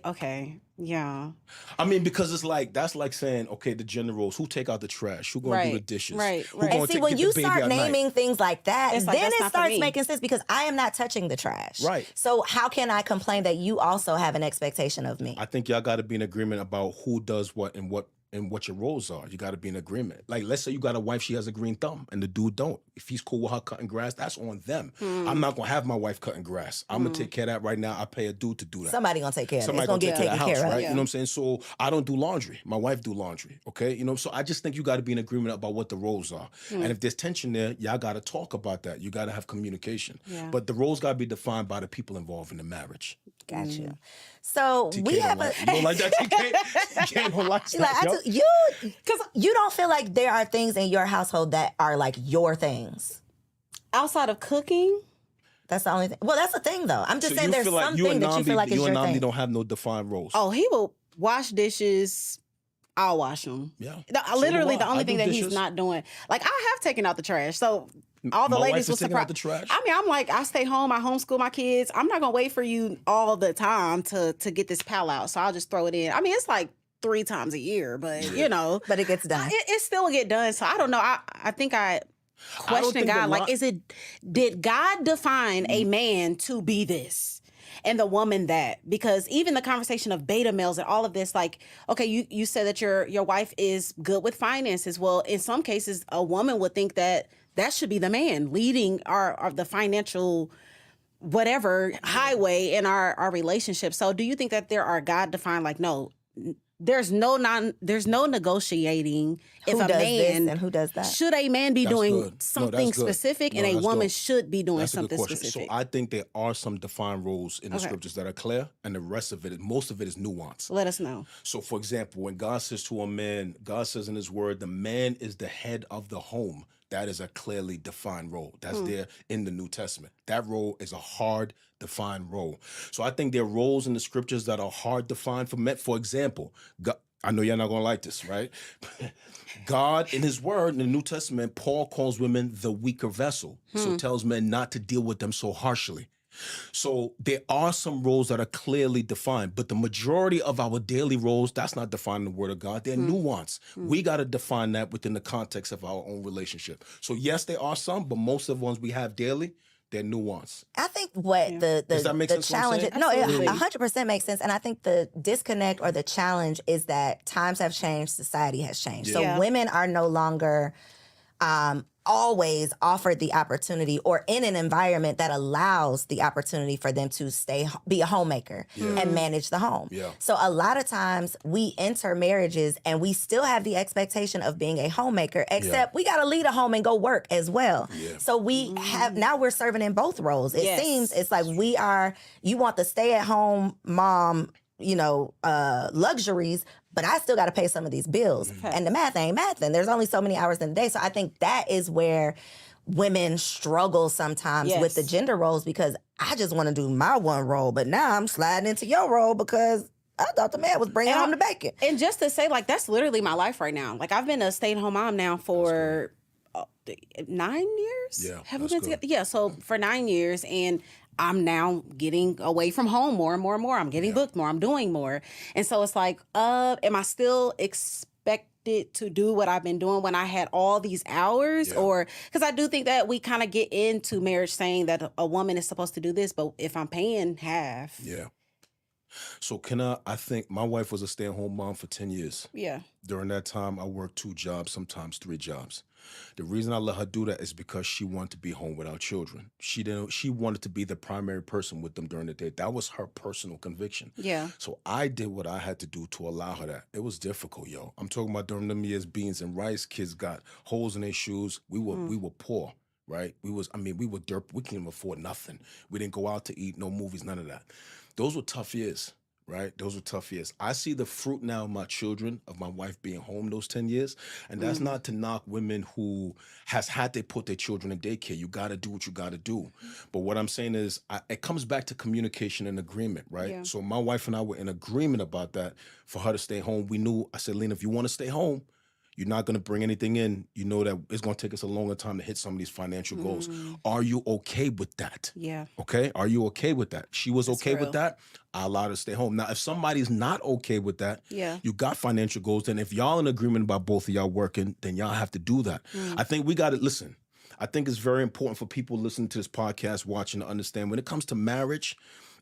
Okay. Yeah. I mean, because it's like that's like saying, okay, the gender roles. Who take out the trash? Who gonna do the Right, dishes? right, Who right. gonna And see, when get you the baby start at night? naming things like that, It's like, then that's it not for starts me. making sense because I am not touching the trash. Right. So how can I complain that you also have an expectation of me? I think y'all got to be in agreement about who does what and what your roles are. You got to be in agreement. Like, let's say you got a wife, she has a green thumb, and the dude don't. If he's cool with her cutting grass, that's on them. I'm not gonna have my wife cutting grass. I'm gonna take care of that right now. I pay a dude to do that. Somebody gonna take care of it. It's Somebody gonna gonna get take care taken of the care house, of. right? You know what I'm saying? So I don't do laundry. My wife do laundry. Okay, you know. So I just think you got to be in agreement about what the roles are. And if there's tension there, y'all got to talk about that. You got to have communication. Yeah. But the roles got to be defined by the people involved in the marriage. Got you. So TK we don't have like, a. you don't like that, TK? TK don't like She's like, that, yo. because you don't feel like there are things in your household that are like your things. Outside of cooking, That's the only thing. Well, that's the thing, though. I'm just So saying you there's feel like something that you feel like is you your and Namdi thing. don't have no defined roles. he will wash dishes. I'll wash them. Yeah. Literally, So do the I. only I do thing that he's dishes. not doing. Like, I have taken out the trash. So all the My ladies wife was is taking out surprised. the trash? I mean, I'm like, I stay home, I homeschool my kids. I'm not gonna wait for you all the time to get this pal out. So I'll just throw it in. I mean, it's like 3 times a year, but you know, But it gets done. it still get done. So I don't know. I think I question think God. a Like, lot- did God define a man to be this? And the woman that, because even the conversation of beta males and all of this, like, okay, you said that your wife is good with finances. Well, in some cases, a woman would think that should be the man leading our the financial whatever highway in our relationship. So do you think that there are God defined, like, no, there's no negotiating if Who a does this man and who does that? should a man be That's doing good. No, something that's good. specific No, and a that's woman good. should be doing That's a good something question. specific? So I think there are some defined roles in the Okay. scriptures that are clear, and the rest of it, most of it is nuance. Let us know. So, for example, when God says to a man, God says in his word, the man is the head of the home. that is a clearly defined role. That's there in the New Testament. That role is a hard defined role. So I think there are roles in the scriptures that are hard defined for men. For example, God, I know you're not going to like this, right? God, in his word, in the New Testament, Paul calls women the weaker vessel. So tells men not to deal with them so harshly. So there are some roles that are clearly defined, but the majority of our daily roles, that's not defined in the Word of God. They're nuanced. We got to define that within the context of our own relationship. So yes, there are some, but most of the ones we have daily, they're nuanced. I think what Does that make the sense challenge, what I'm saying? no, it 100% makes sense. And I think the disconnect or the challenge is that times have changed, society has changed. So women are no longer always offered the opportunity or in an environment that allows the opportunity for them to be a homemaker and manage the home. Yeah. So a lot of times we enter marriages and we still have the expectation of being a homemaker, except we got to leave a home and go work as well. Yeah. So we have, now we're serving in both roles. It seems it's like you want the stay-at-home mom, luxuries, but I still got to pay some of these bills. And the math ain't mathing. There's only so many hours in the day. So I think that is where women struggle sometimes with the gender roles, because I just want to do my one role, but now I'm sliding into your role because I thought the man was bringing home the bacon. And just to say, like, that's literally my life right now. Like, I've been a stay-at-home mom now for 9 years. Yeah, have we been together? Yeah, so for 9 years, and I'm now getting away from home more and more and more. I'm getting booked more. I'm doing more. And so it's like, am I still expected to do what I've been doing when I had all these hours? Or, because I do think that we kind of get into marriage saying that a woman is supposed to do this, but if I'm paying half. Yeah. So I think my wife was a stay-at-home mom for 10 years. Yeah. During that time, I worked 2 jobs, sometimes 3 jobs. The reason I let her do that is because she wanted to be home with our children. She wanted to be the primary person with them during the day. That was her personal conviction. Yeah. So I did what I had to do to allow her that. It was difficult, yo. I'm talking about during them years, beans and rice. Kids got holes in their shoes. We were poor, right? we were dirt. We couldn't even afford nothing. We didn't go out to eat, no movies, none of that. Those were tough years. Right? Those were tough years. I see the fruit now of my children, of my wife being home those 10 years. And that's not to knock women who has had to put their children in daycare. You got to do what you got to do. But what I'm saying is it comes back to communication and agreement, right? Yeah. So my wife and I were in agreement about that for her to stay home. We knew, I said, Lena, if you want to stay home, you're not going to bring anything in. You know that it's going to take us a longer time to hit some of these financial goals. Are you okay with that? Yeah. Okay? Are you okay with that? She was okay with that. I allowed her to stay home. Now, if somebody's not okay with that, you got financial goals, then if y'all in agreement about both of y'all working, then y'all have to do that. I think we got to listen. I think it's very important for people listening to this podcast, watching, to understand when it comes to marriage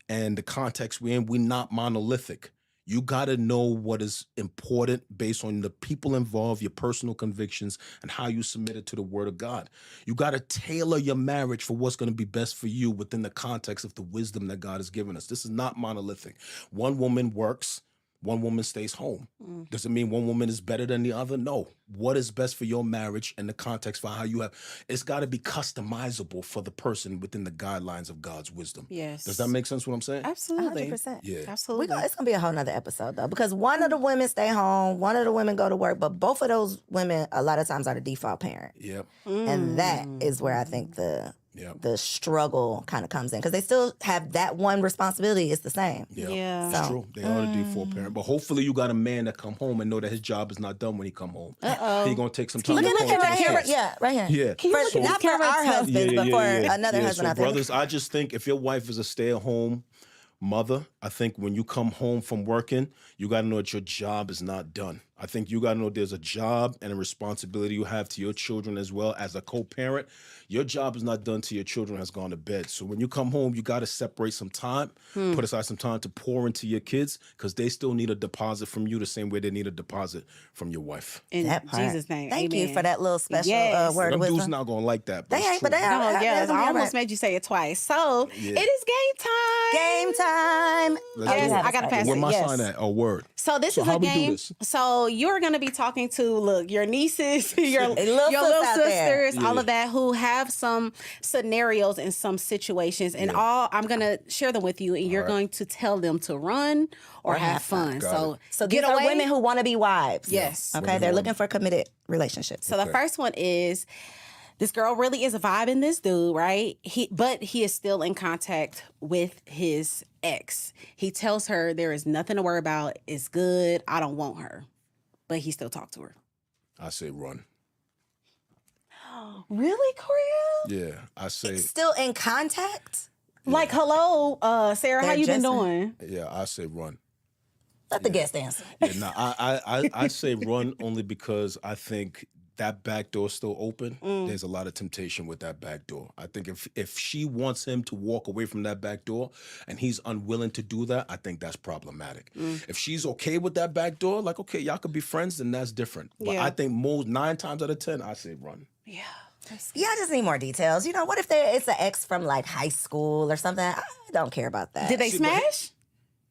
and the context we're in, we're not monolithic. You got to know what is important based on the people involved, your personal convictions, and how you submit it to the Word of God. You got to tailor your marriage for what's going to be best for you within the context of the wisdom that God has given us. This is not monolithic. One woman works, one woman stays home. Does it mean one woman is better than the other? No. What is best for your marriage and the context for how you have, it's got to be customizable for the person within the guidelines of God's wisdom. Yes. Does that make sense what I'm saying? Absolutely. 100%. Yeah. Absolutely. It's going to be a whole nother episode, though, because one of the women stay home, one of the women go to work, but both of those women a lot of times are the default parent. Yep. And that is where I think the struggle kind of comes in, because they still have that one responsibility. It's the same. Yeah. It's true. They are the default parent. But hopefully you got a man that come home and know that his job is not done when he come home. He going to take some time Look to at pour right into here. his kids. Yeah, right here. Yeah. Not for our husbands, but for another husband so out there. brothers, I just think if your wife is a stay-at-home mother, I think when you come home from working, you got to know that your job is not done. I think you got to know there's a job and a responsibility you have to your children as well as a co-parent. Your job is not done till your children has gone to bed. So when you come home, you got to separate some time, put aside some time to pour into your kids, because they still need a deposit from you the same way they need a deposit from your wife. In That part. Jesus' name. Thank amen. you for that little special word Them of dudes wisdom. not going to like that. They it's ain't, but true. they are. Oh, yes. I almost right. made you say it twice. So it is game time. Game time. Let's Yes, do it. I got to pass Where it. my Yes. sign at? Oh, word. So this So is how a we do game. this? So you're going to be talking to, your nieces, your little little sis out there. sisters, all of that, who have some scenarios and some situations. And I'm going to share them with you, and you're going to tell them to run or have fun. Got So get these are away. women who want to be wives. Yes. Okay, they're looking for committed relationships. So the first one is, this girl really is vibing this dude, right? But he is still in contact with his ex. He tells her there is nothing to worry about. It's good. I don't want her. But he still talks to her. I say run. Really, Koeeyelle? Yeah, I say. Still in contact? Like, hello, Sarah, how They're you been just- doing? Yeah, I say run. Let the guest answer. Yeah, no, I say run only because I think that back door's still open. There's a lot of temptation with that back door. I think if she wants him to walk away from that back door and he's unwilling to do that, I think that's problematic. If she's okay with that back door, like, okay, y'all could be friends, then that's different. But Yeah. I think 9 times out of 10, I say run. Yeah. Yeah, I just need more details. You know, what if it's an ex from like high school or something? I don't care about that. Did they See, but- smash?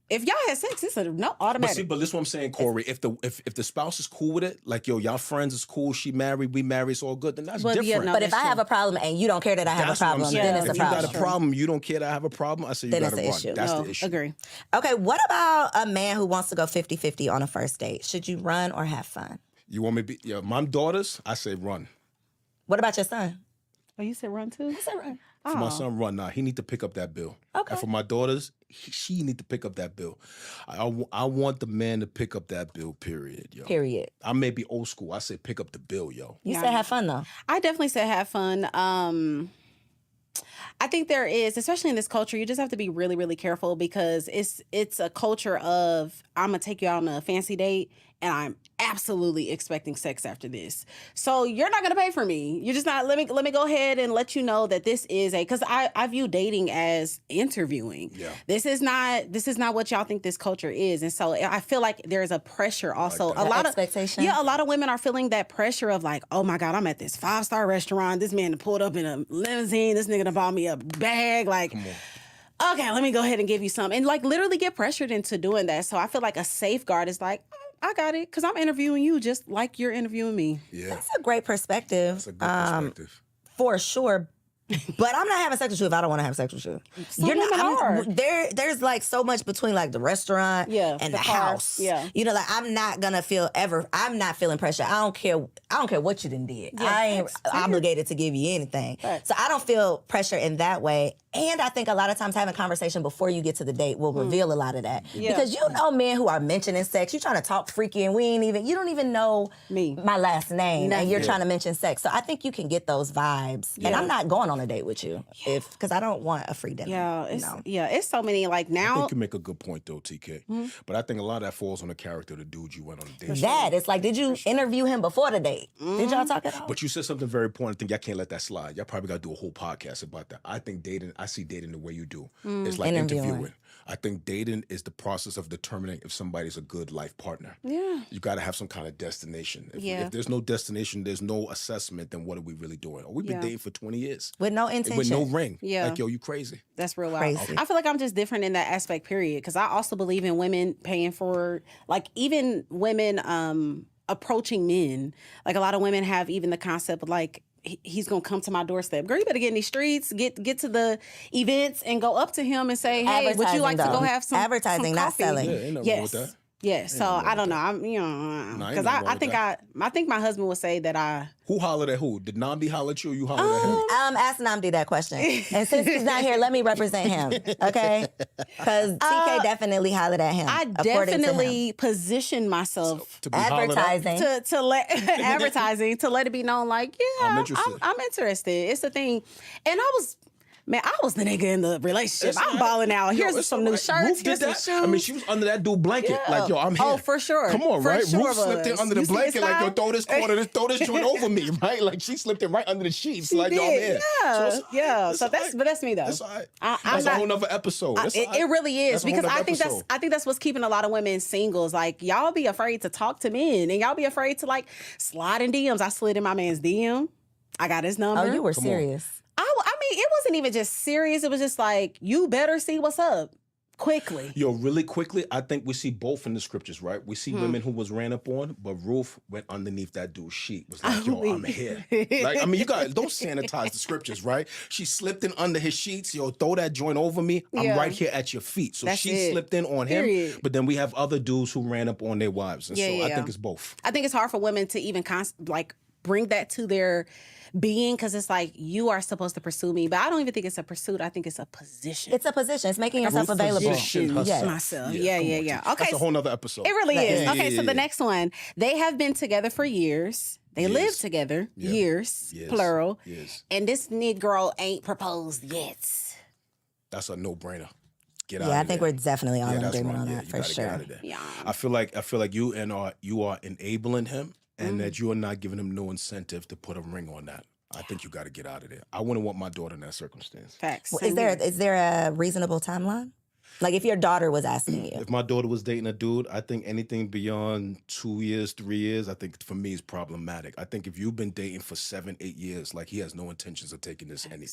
If y'all had sex, it's a no automatic. But this is what I'm saying, Corey. If the spouse is cool with it, like, yo, y'all friends is cool, she married, we married, it's all good, then that's But yeah, different. no, But if that's I have true. a problem and you don't care that I have That's a what I'm problem, saying. then it's If a you got problem. a problem, you don't care that I have a problem, I say you Then gotta it's the run. issue. That's no, the issue. Agree. Okay, what about a man who wants to go 50-50 on a first date? Should you run or have fun? You want me to be, yeah, my daughters, I say run. What about your son? Oh, you said run too? I said run. For my son, run. Nah, he need to pick up that bill. Okay. And for my daughters, she need to pick up that bill. I want the man to pick up that bill, period, yo. Period. I may be old school. I say pick up the bill, yo. You Yeah. said have fun though. I definitely said have fun. I think there is, especially in this culture, you just have to be really, really careful because it's a culture of I'm gonna take you out on a fancy date and I'm absolutely expecting sex after this. So you're not gonna pay for me. You're just not. Let me go ahead and let you know that this is because I view dating as interviewing. Yeah. This is not what y'all think this culture is, and so I feel like there's a pressure also. that. A lot expectation? Yeah, a lot of women are feeling that pressure of like, oh my God, I'm at this 5-star restaurant. This man pulled up in a limousine. This nigga done bought me a bag. Like, okay, let me go ahead and give you some. And like literally get pressured into doing that. So I feel like a safeguard is like, I got it because I'm interviewing you just like you're interviewing me. Yeah. That's a great perspective. That's a good perspective. For sure. But I'm not having sex with you if I don't want to have sex with you. Some women are. There's like so much between like the restaurant Yeah, and the the car. house. Yeah. You know, like I'm not feeling pressure. I don't care what you done did. Yeah, I ain't facts. obligated to give you anything. Facts. So I don't feel pressure in that way. And I think a lot of times having conversation before you get to the date will reveal a lot of that. Yeah. Because you know men who are mentioning sex, you trying to talk freaky and you don't even know Me. my last name and you're Nothing. trying to mention sex. So I think you can get those vibes. And I'm not going on a date with you because I don't want a free dinner. Yeah, it's so many like I now. think you make a good point though, TK. But I think a lot of that falls on the character of the dude you went on a date with. That it's like, did you interview him before the date? Did y'all talk at all? But you said something very important. I think y'all can't let that slide. Y'all probably got to do a whole podcast about that. I think I see dating the way you do. It's like Interviewing. interviewing. I think dating is the process of determining if somebody's a good life partner. Yeah. You got to have some kind of destination. Yeah. If there's no destination, there's no assessment, then what are we really doing? Oh, we've been Yeah. dating for 20 years. With no intention. With no ring. Yeah. Like, yo, you crazy. That's real wild. Crazy. I feel like I'm just different in that aspect, period. Because I also believe in women paying for, like, even women approaching men. Like, a lot of women have even the concept of, like, he's gonna come to my doorstep. Girl, you better get in these streets, get to the events, and go up to him and say, "Hey, would you like to go have some Advertising, some not coffee?" selling. Yeah, ain't nothing wrong Yes. with that. Yeah. So I don't know. I'm ain't because nothing wrong I with think that. I think my husband would say that I. Who hollered at who? Did Namdi holler at you or you hollered at him? Ask Namdi that question. And since he's not here, let me represent him, okay? Because TK definitely hollered at him. I according to definitely position myself To be hollered at? advertising. to let advertising to let it be known, like, yeah, I'm interested. I'm interested. It's a thing, and I was the nigga in the relationship. It's I'm all right. balling out. Yo, Here's it's some all new right. shirts. Ruth did Here's some that. shoes. I mean, she was under that dude blanket. Yeah. Like, yo, I'm here. Oh, for sure. Come on, For right? sure Ruth slipped in was. under the You see his blanket. Like, yo, style? throw this joint over me, right? Like, she slipped it right under the sheets. She Like, yo, I'm did. here. Yeah, So it's all right. yeah. It's So all that's right. but that's me though. That's all right. I'm That's a not- whole nother episode. That's all It right. really is That's a whole because nother I episode. think that's what's keeping a lot of women singles. Like, y'all be afraid to talk to men, and y'all be afraid to like slide in DMs. I slid in my man's DM. I got his number. Oh, you were Come on. serious. I mean, it wasn't even just serious. It was just like, you better see what's up quickly. Yo, really quickly, I think we see both in the scriptures, right? We see Hmm. women who was ran up on, but Ruth went underneath that dude's sheet. Was like, yo, mean- I'm here. Like, I mean, you guys don't sanitize the scriptures, right? She slipped in under his sheets. Yo, throw that joint over me. I'm Yeah. right here at your feet. So That's she it. slipped in on him. Period. But then we have other dudes who ran up on their wives. And Yeah, so yeah, I yeah. think it's both. I think it's hard for women to even bring that to their being, because it's like, you are supposed to pursue me, but I don't even think it's a pursuit. I think it's a position. It's a position. It's making yourself available. Yes. Myself. Yeah. Okay, That's a whole nother episode. it really is. Yeah, Okay, yeah, so yeah. the next one, they have been together for years. They lived together years, plural. Yes. And this Negro ain't proposed yet. That's a no-brainer. Get out Yeah, I of think there. we're definitely all in that's agreement wrong. on Yeah, that you for gotta sure. Get out of there. Yeah. I feel like you are enabling him, and that you are not giving him no incentive to put a ring on that. I think you got to get out of there. I wouldn't want my daughter in that circumstance. Facts. Is there a reasonable timeline? Like if your daughter was asking you. If my daughter was dating a dude, I think anything beyond 2 years, 3 years, I think for me is problematic. I think if you've been dating for 7, 8 years, like he has no intentions of taking this any.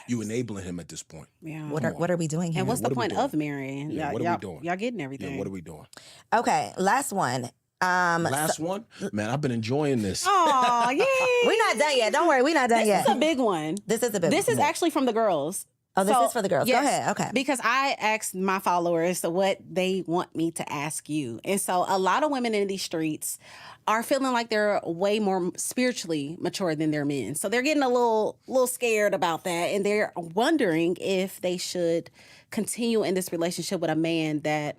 You enabling him at this point. Yeah. What are we doing here? And what's the what are we point doing? of marrying? Yeah, what are we doing? Y'all getting everything. Yeah, what are we doing? Okay, last one. Last one? Man, I've been enjoying this. Oh, yay. We're not done yet. Don't worry, we're not done This yet. is a big one. This is a big This one. is actually from the girls. Oh, this is for the girls. Go ahead. Okay. Because I asked my followers what they want me to ask you. And so a lot of women in these streets are feeling like they're way more spiritually mature than their men. So they're getting a little scared about that. And they're wondering if they should continue in this relationship with a man that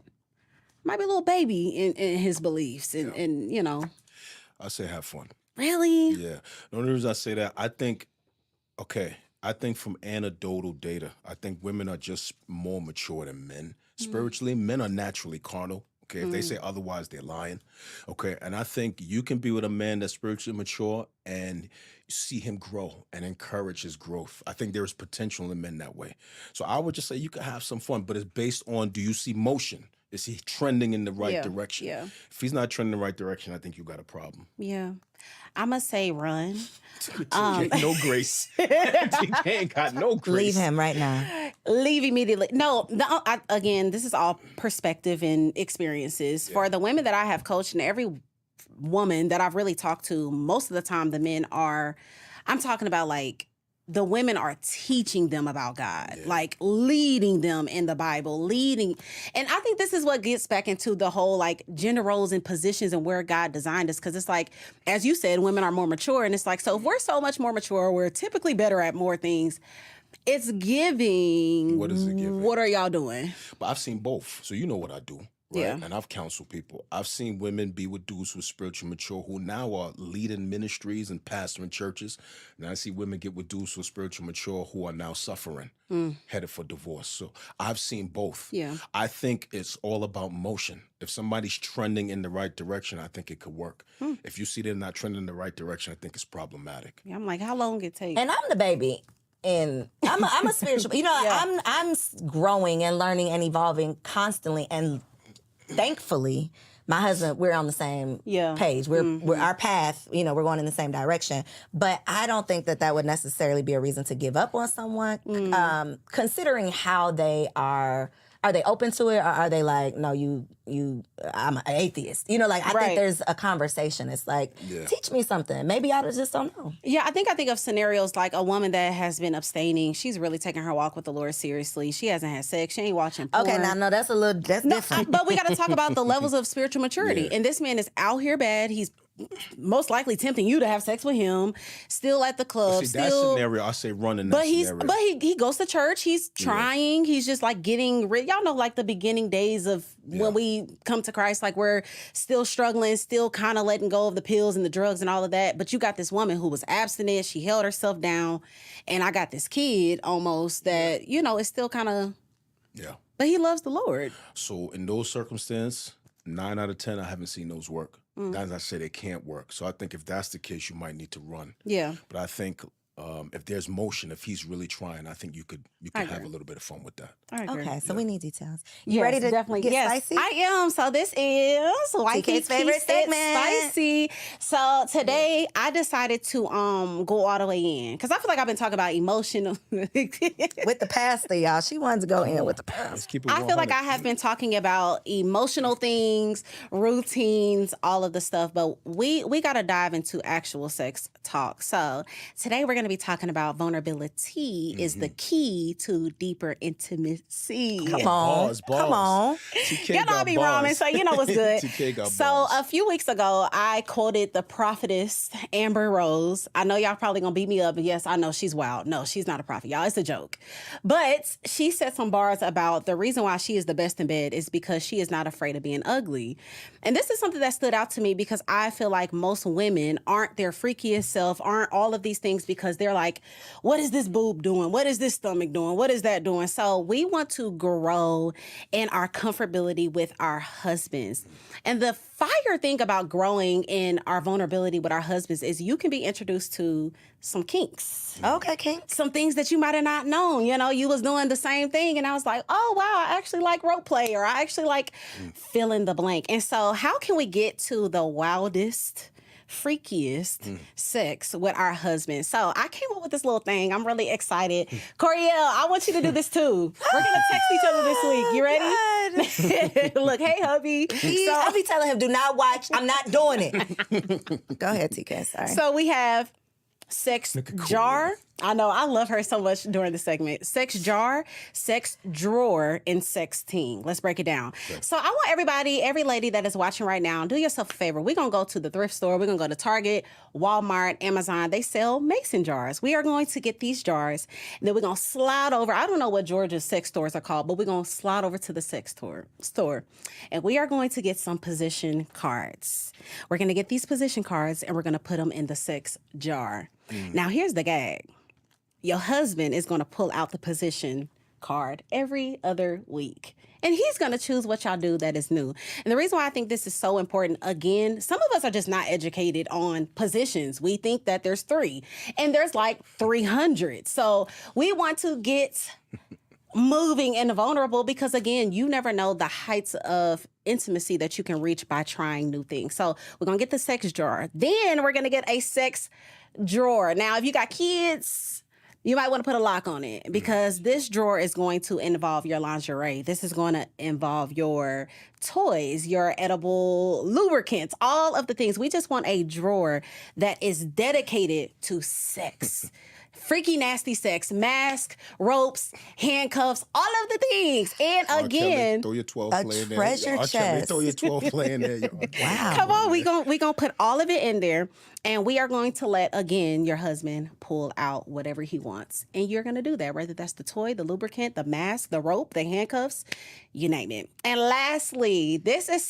might be a little baby in his beliefs. And you know. I say have fun. Really? Yeah. The only reason I say that, I think from anecdotal data, I think women are just more mature than men. Spiritually, men are naturally carnal. Okay, if they say otherwise, they're lying. Okay, and I think you can be with a man that's spiritually mature and see him grow and encourage his growth. I think there's potential in men that way. So I would just say you can have some fun, but it's based on, do you see motion? Is he trending in the right direction? Yeah. If he's not trending in the right direction, I think you got a problem. Yeah. I'm going to say run. No grace. TK ain't got no grace. Leave him right now. Leave immediately. No, again, this is all perspective and experiences. For the women that I have coached and every woman that I've really talked to, most of the time the men are, I'm talking about like, the women are teaching them about God, like leading them in the Bible, leading. And I think this is what gets back into the whole like gender roles and positions and where God designed us. Because it's like, as you said, women are more mature. And it's like, so if we're so much more mature, we're typically better at more things. It's giving. What is it giving? What are y'all doing? But I've seen both. So you know what I do. Right? Yeah. And I've counseled people. I've seen women be with dudes who are spiritually mature who now are leading ministries and pastoring churches. And I see women get with dudes who are spiritually mature who are now suffering, headed for divorce. So I've seen both. Yeah. I think it's all about motion. If somebody's trending in the right direction, I think it could work. If you see they're not trending in the right direction, I think it's problematic. Yeah, I'm like, how long it take? And I'm the baby. And I'm a spiritual, I'm growing and learning and evolving constantly. And thankfully, my husband, we're on the same page. We're our path, we're going in the same direction. But I don't think that would necessarily be a reason to give up on someone, considering how they are. Are they open to it, or are they like, no, I'm an atheist? I think there's a conversation. It's like, teach me something. Maybe I just don't know. Yeah, I think of scenarios like a woman that has been abstaining. She's really taking her walk with the Lord seriously. She hasn't had sex. She ain't watching porn. Okay, now, no, that's different. But we got to talk about the levels of spiritual maturity. And this man is out here bad. He's most likely tempting you to have sex with him, still at the club. See, that scenario, I say run in that scenario. But he goes to church. He's trying. He's just like getting rid. Y'all know, like the beginning days of when we come to Christ, like we're still struggling, still kind of letting go of the pills and the drugs and all of that. But you got this woman who was abstinent. She held herself down. And I got this kid almost that, is still kind of. Yeah. But he loves the Lord. So in those circumstances, 9 out of 10, I haven't seen those work. As I say, they can't work. So I think if that's the case, you might need to run. Yeah. But I think if there's motion, if he's really trying, I think you could have a little bit of fun with that. I agree. Okay, so we need details. You ready to get spicy? I am. So this is TK's favorite segment. Spicy. So today I decided to go all the way in because I feel like I've been talking about emotional with the pastor, y'all. She wanted to go in with the pastor. Let's keep it I feel like 100. I have been talking about emotional things, routines, all of the stuff, but we got to dive into actual sex talk. So today we're going to be talking about vulnerability is the key to deeper intimacy. Come on. Come on. TK You know I got be bars. rhyming, so you know what's good. TK got So bars. a few weeks ago, I quoted the prophetess, Amber Rose. I know y'all probably gonna beat me up, but yes, I know she's wild. No, she's not a prophet, y'all. It's a joke. But she set some bars about the reason why she is the best in bed is because she is not afraid of being ugly. And this is something that stood out to me because I feel like most women aren't their freakiest self, aren't all of these things because they're like, what is this boob doing? What is this stomach doing? What is that doing? So we want to grow in our comfortability with our husbands. And the fire thing about growing in our vulnerability with our husbands is you can be introduced to some kinks. Okay, kinks. Some things that you might have not known. You know, you was doing the same thing and I was like, oh, wow, I actually like rope play or I actually like fill in the blank. And so how can we get to the wildest, freakiest sex with our husbands? So I came up with this little thing. I'm really excited. Koeeyelle, I want you to do this too. We're going to text each other this week. You ready? Look, hey, hubby. I'll be telling him, do not watch. I'm not doing it. Go ahead, TK. Sorry. So we have sex jar. I know, I love her so much during the segment. Sex jar, sex drawer, and sex team. Let's break it down. Okay. So I want everybody, every lady that is watching right now, do yourself a favor. We're going to go to the thrift store. We're going to go to Target, Walmart, Amazon. They sell mason jars. We are going to get these jars, and then we're going to slide over. I don't know what Georgia's sex stores are called, but we're going to slide over to the sex store. And we are going to get some position cards. We're going to get these position cards, and we're going to put them in the sex jar. Now, here's the gag. Your husband is going to pull out the position card every other week. And he's going to choose what y'all do that is new. And the reason why I think this is so important, again, some of us are just not educated on positions. We think that there's 3, and there's like 300. So we want to get moving and vulnerable because, again, you never know the heights of intimacy that you can reach by trying new things. So we're going to get the sex jar. Then we're going to get a sex drawer. Now, if you got kids, you might want to put a lock on it because this drawer is going to involve your lingerie. This is going to involve your toys, your edible lubricants, all of the things. We just want a drawer that is dedicated to sex. Freaky, nasty sex, mask, ropes, handcuffs, all of the things. And again, throw your 12 a play in there. treasure chest. Throw your 12 play in there. Wow. Come on, we gonna put all of it in there, and we are going to let, again, your husband pull out whatever he wants. And you're going to do that, whether that's the toy, the lubricant, the mask, the rope, the handcuffs, you name it. And lastly, this is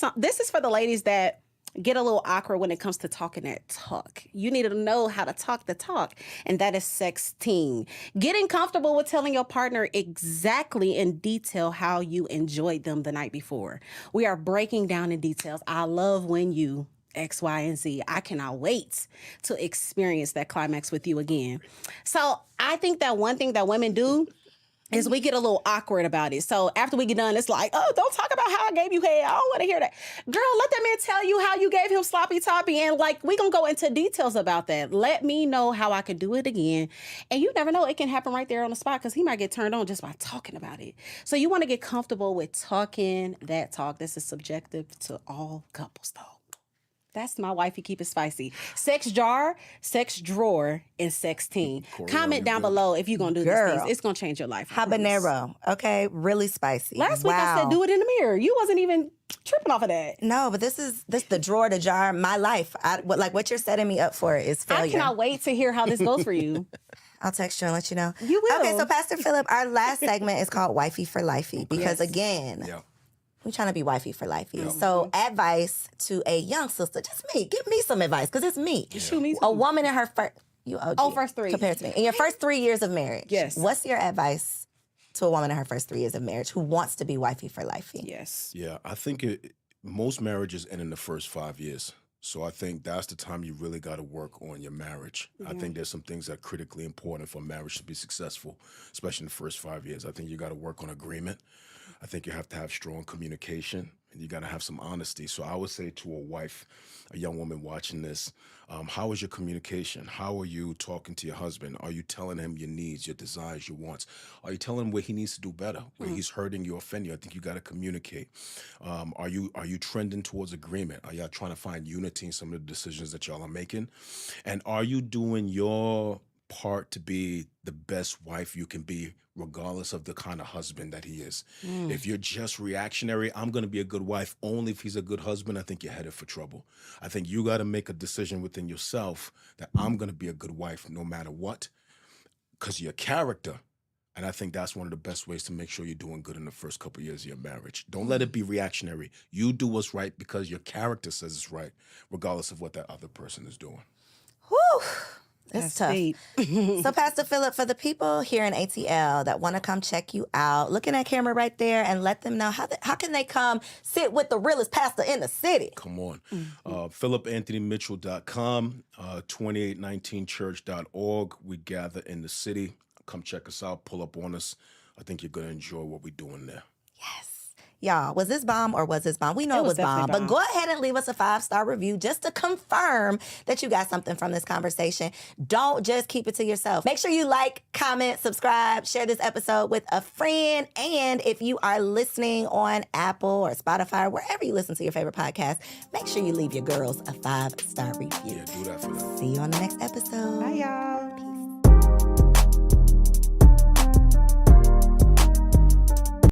for the ladies that get a little awkward when it comes to talking that talk. You need to know how to talk the talk, and that is sexting. Getting comfortable with telling your partner exactly in detail how you enjoyed them the night before. We are breaking down in details. I love when you X, Y, and Z. I cannot wait to experience that climax with you again. So I think that one thing that women do is we get a little awkward about it. So after we get done, it's like, oh, don't talk about how I gave you head. I don't want to hear that. Girl, let that man tell you how you gave him sloppy toppy. And like, we going to go into details about that. Let me know how I could do it again. And you never know, it can happen right there on the spot because he might get turned on just by talking about it. So you want to get comfortable with talking that talk. This is subjective to all couples though. That's my wifey, keep it spicy. Sex jar, sex drawer, and sex team. Comment down below if you're going to do these things. It's going to change your life. Habanero. Okay, really spicy. Last week I said do it in the mirror. You wasn't even tripping off of that. No, but this the drawer, the jar, my life. What you're setting me up for is failure. I cannot wait to hear how this goes for you. I'll text you and let you know. You will. Okay, so Pastor Phillip, our last segment is called Wifey for Lifey because again, we're trying to be wifey for lifey. Yeah. So advice to a young sister, just me. Give me some advice because it's me. Shoot me. A woman in her first, first 3. Compared to me. In your first 3 years of marriage. Yes. What's your advice to a woman in her first 3 years of marriage who wants to be wifey for lifey? Yes. Yeah, I think most marriages end in the first 5 years. So I think that's the time you really got to work on your marriage. I think there's some things that are critically important for marriage to be successful, especially in the first 5 years. I think you got to work on agreement. I think you have to have strong communication, and you got to have some honesty. So I would say to a wife, a young woman watching this, how is your communication? How are you talking to your husband? Are you telling him your needs, your desires, your wants? Are you telling him where he needs to do better, where he's hurting you, offending you? I think you got to communicate. Are you trending towards agreement? Are y'all trying to find unity in some of the decisions that y'all are making? And are you doing your part to be the best wife you can be, regardless of the kind of husband that he is. If you're just reactionary, I'm going to be a good wife only if he's a good husband, I think you're headed for trouble. I think you got to make a decision within yourself that I'm going to be a good wife no matter what, because your character. And I think that's one of the best ways to make sure you're doing good in the first couple of years of your marriage. Don't let it be reactionary. You do what's right because your character says it's right, regardless of what that other person is doing. Whew. It's That's tough. deep. So, Pastor Phillip, for the people here in ATL that want to come check you out, look in that camera right there and let them know how can they come sit with the realest pastor in the city? Come on. PhilipAnthonyMitchell.com, 2819church.org. We gather in the city. Come check us out. Pull up on us. I think you're going to enjoy what we're doing there. Yes. Y'all, was this bomb or was this bomb? We know it was bomb, definitely but go ahead and leave us a 5-star review just to confirm that you got something from this conversation. Don't just keep it to yourself. Make sure you like, comment, subscribe, share this episode with a friend. And if you are listening on Apple or Spotify or wherever you listen to your favorite podcast, make sure you leave your girls a 5-star review. Yeah, do that for them. See you on the next episode. Bye, y'all.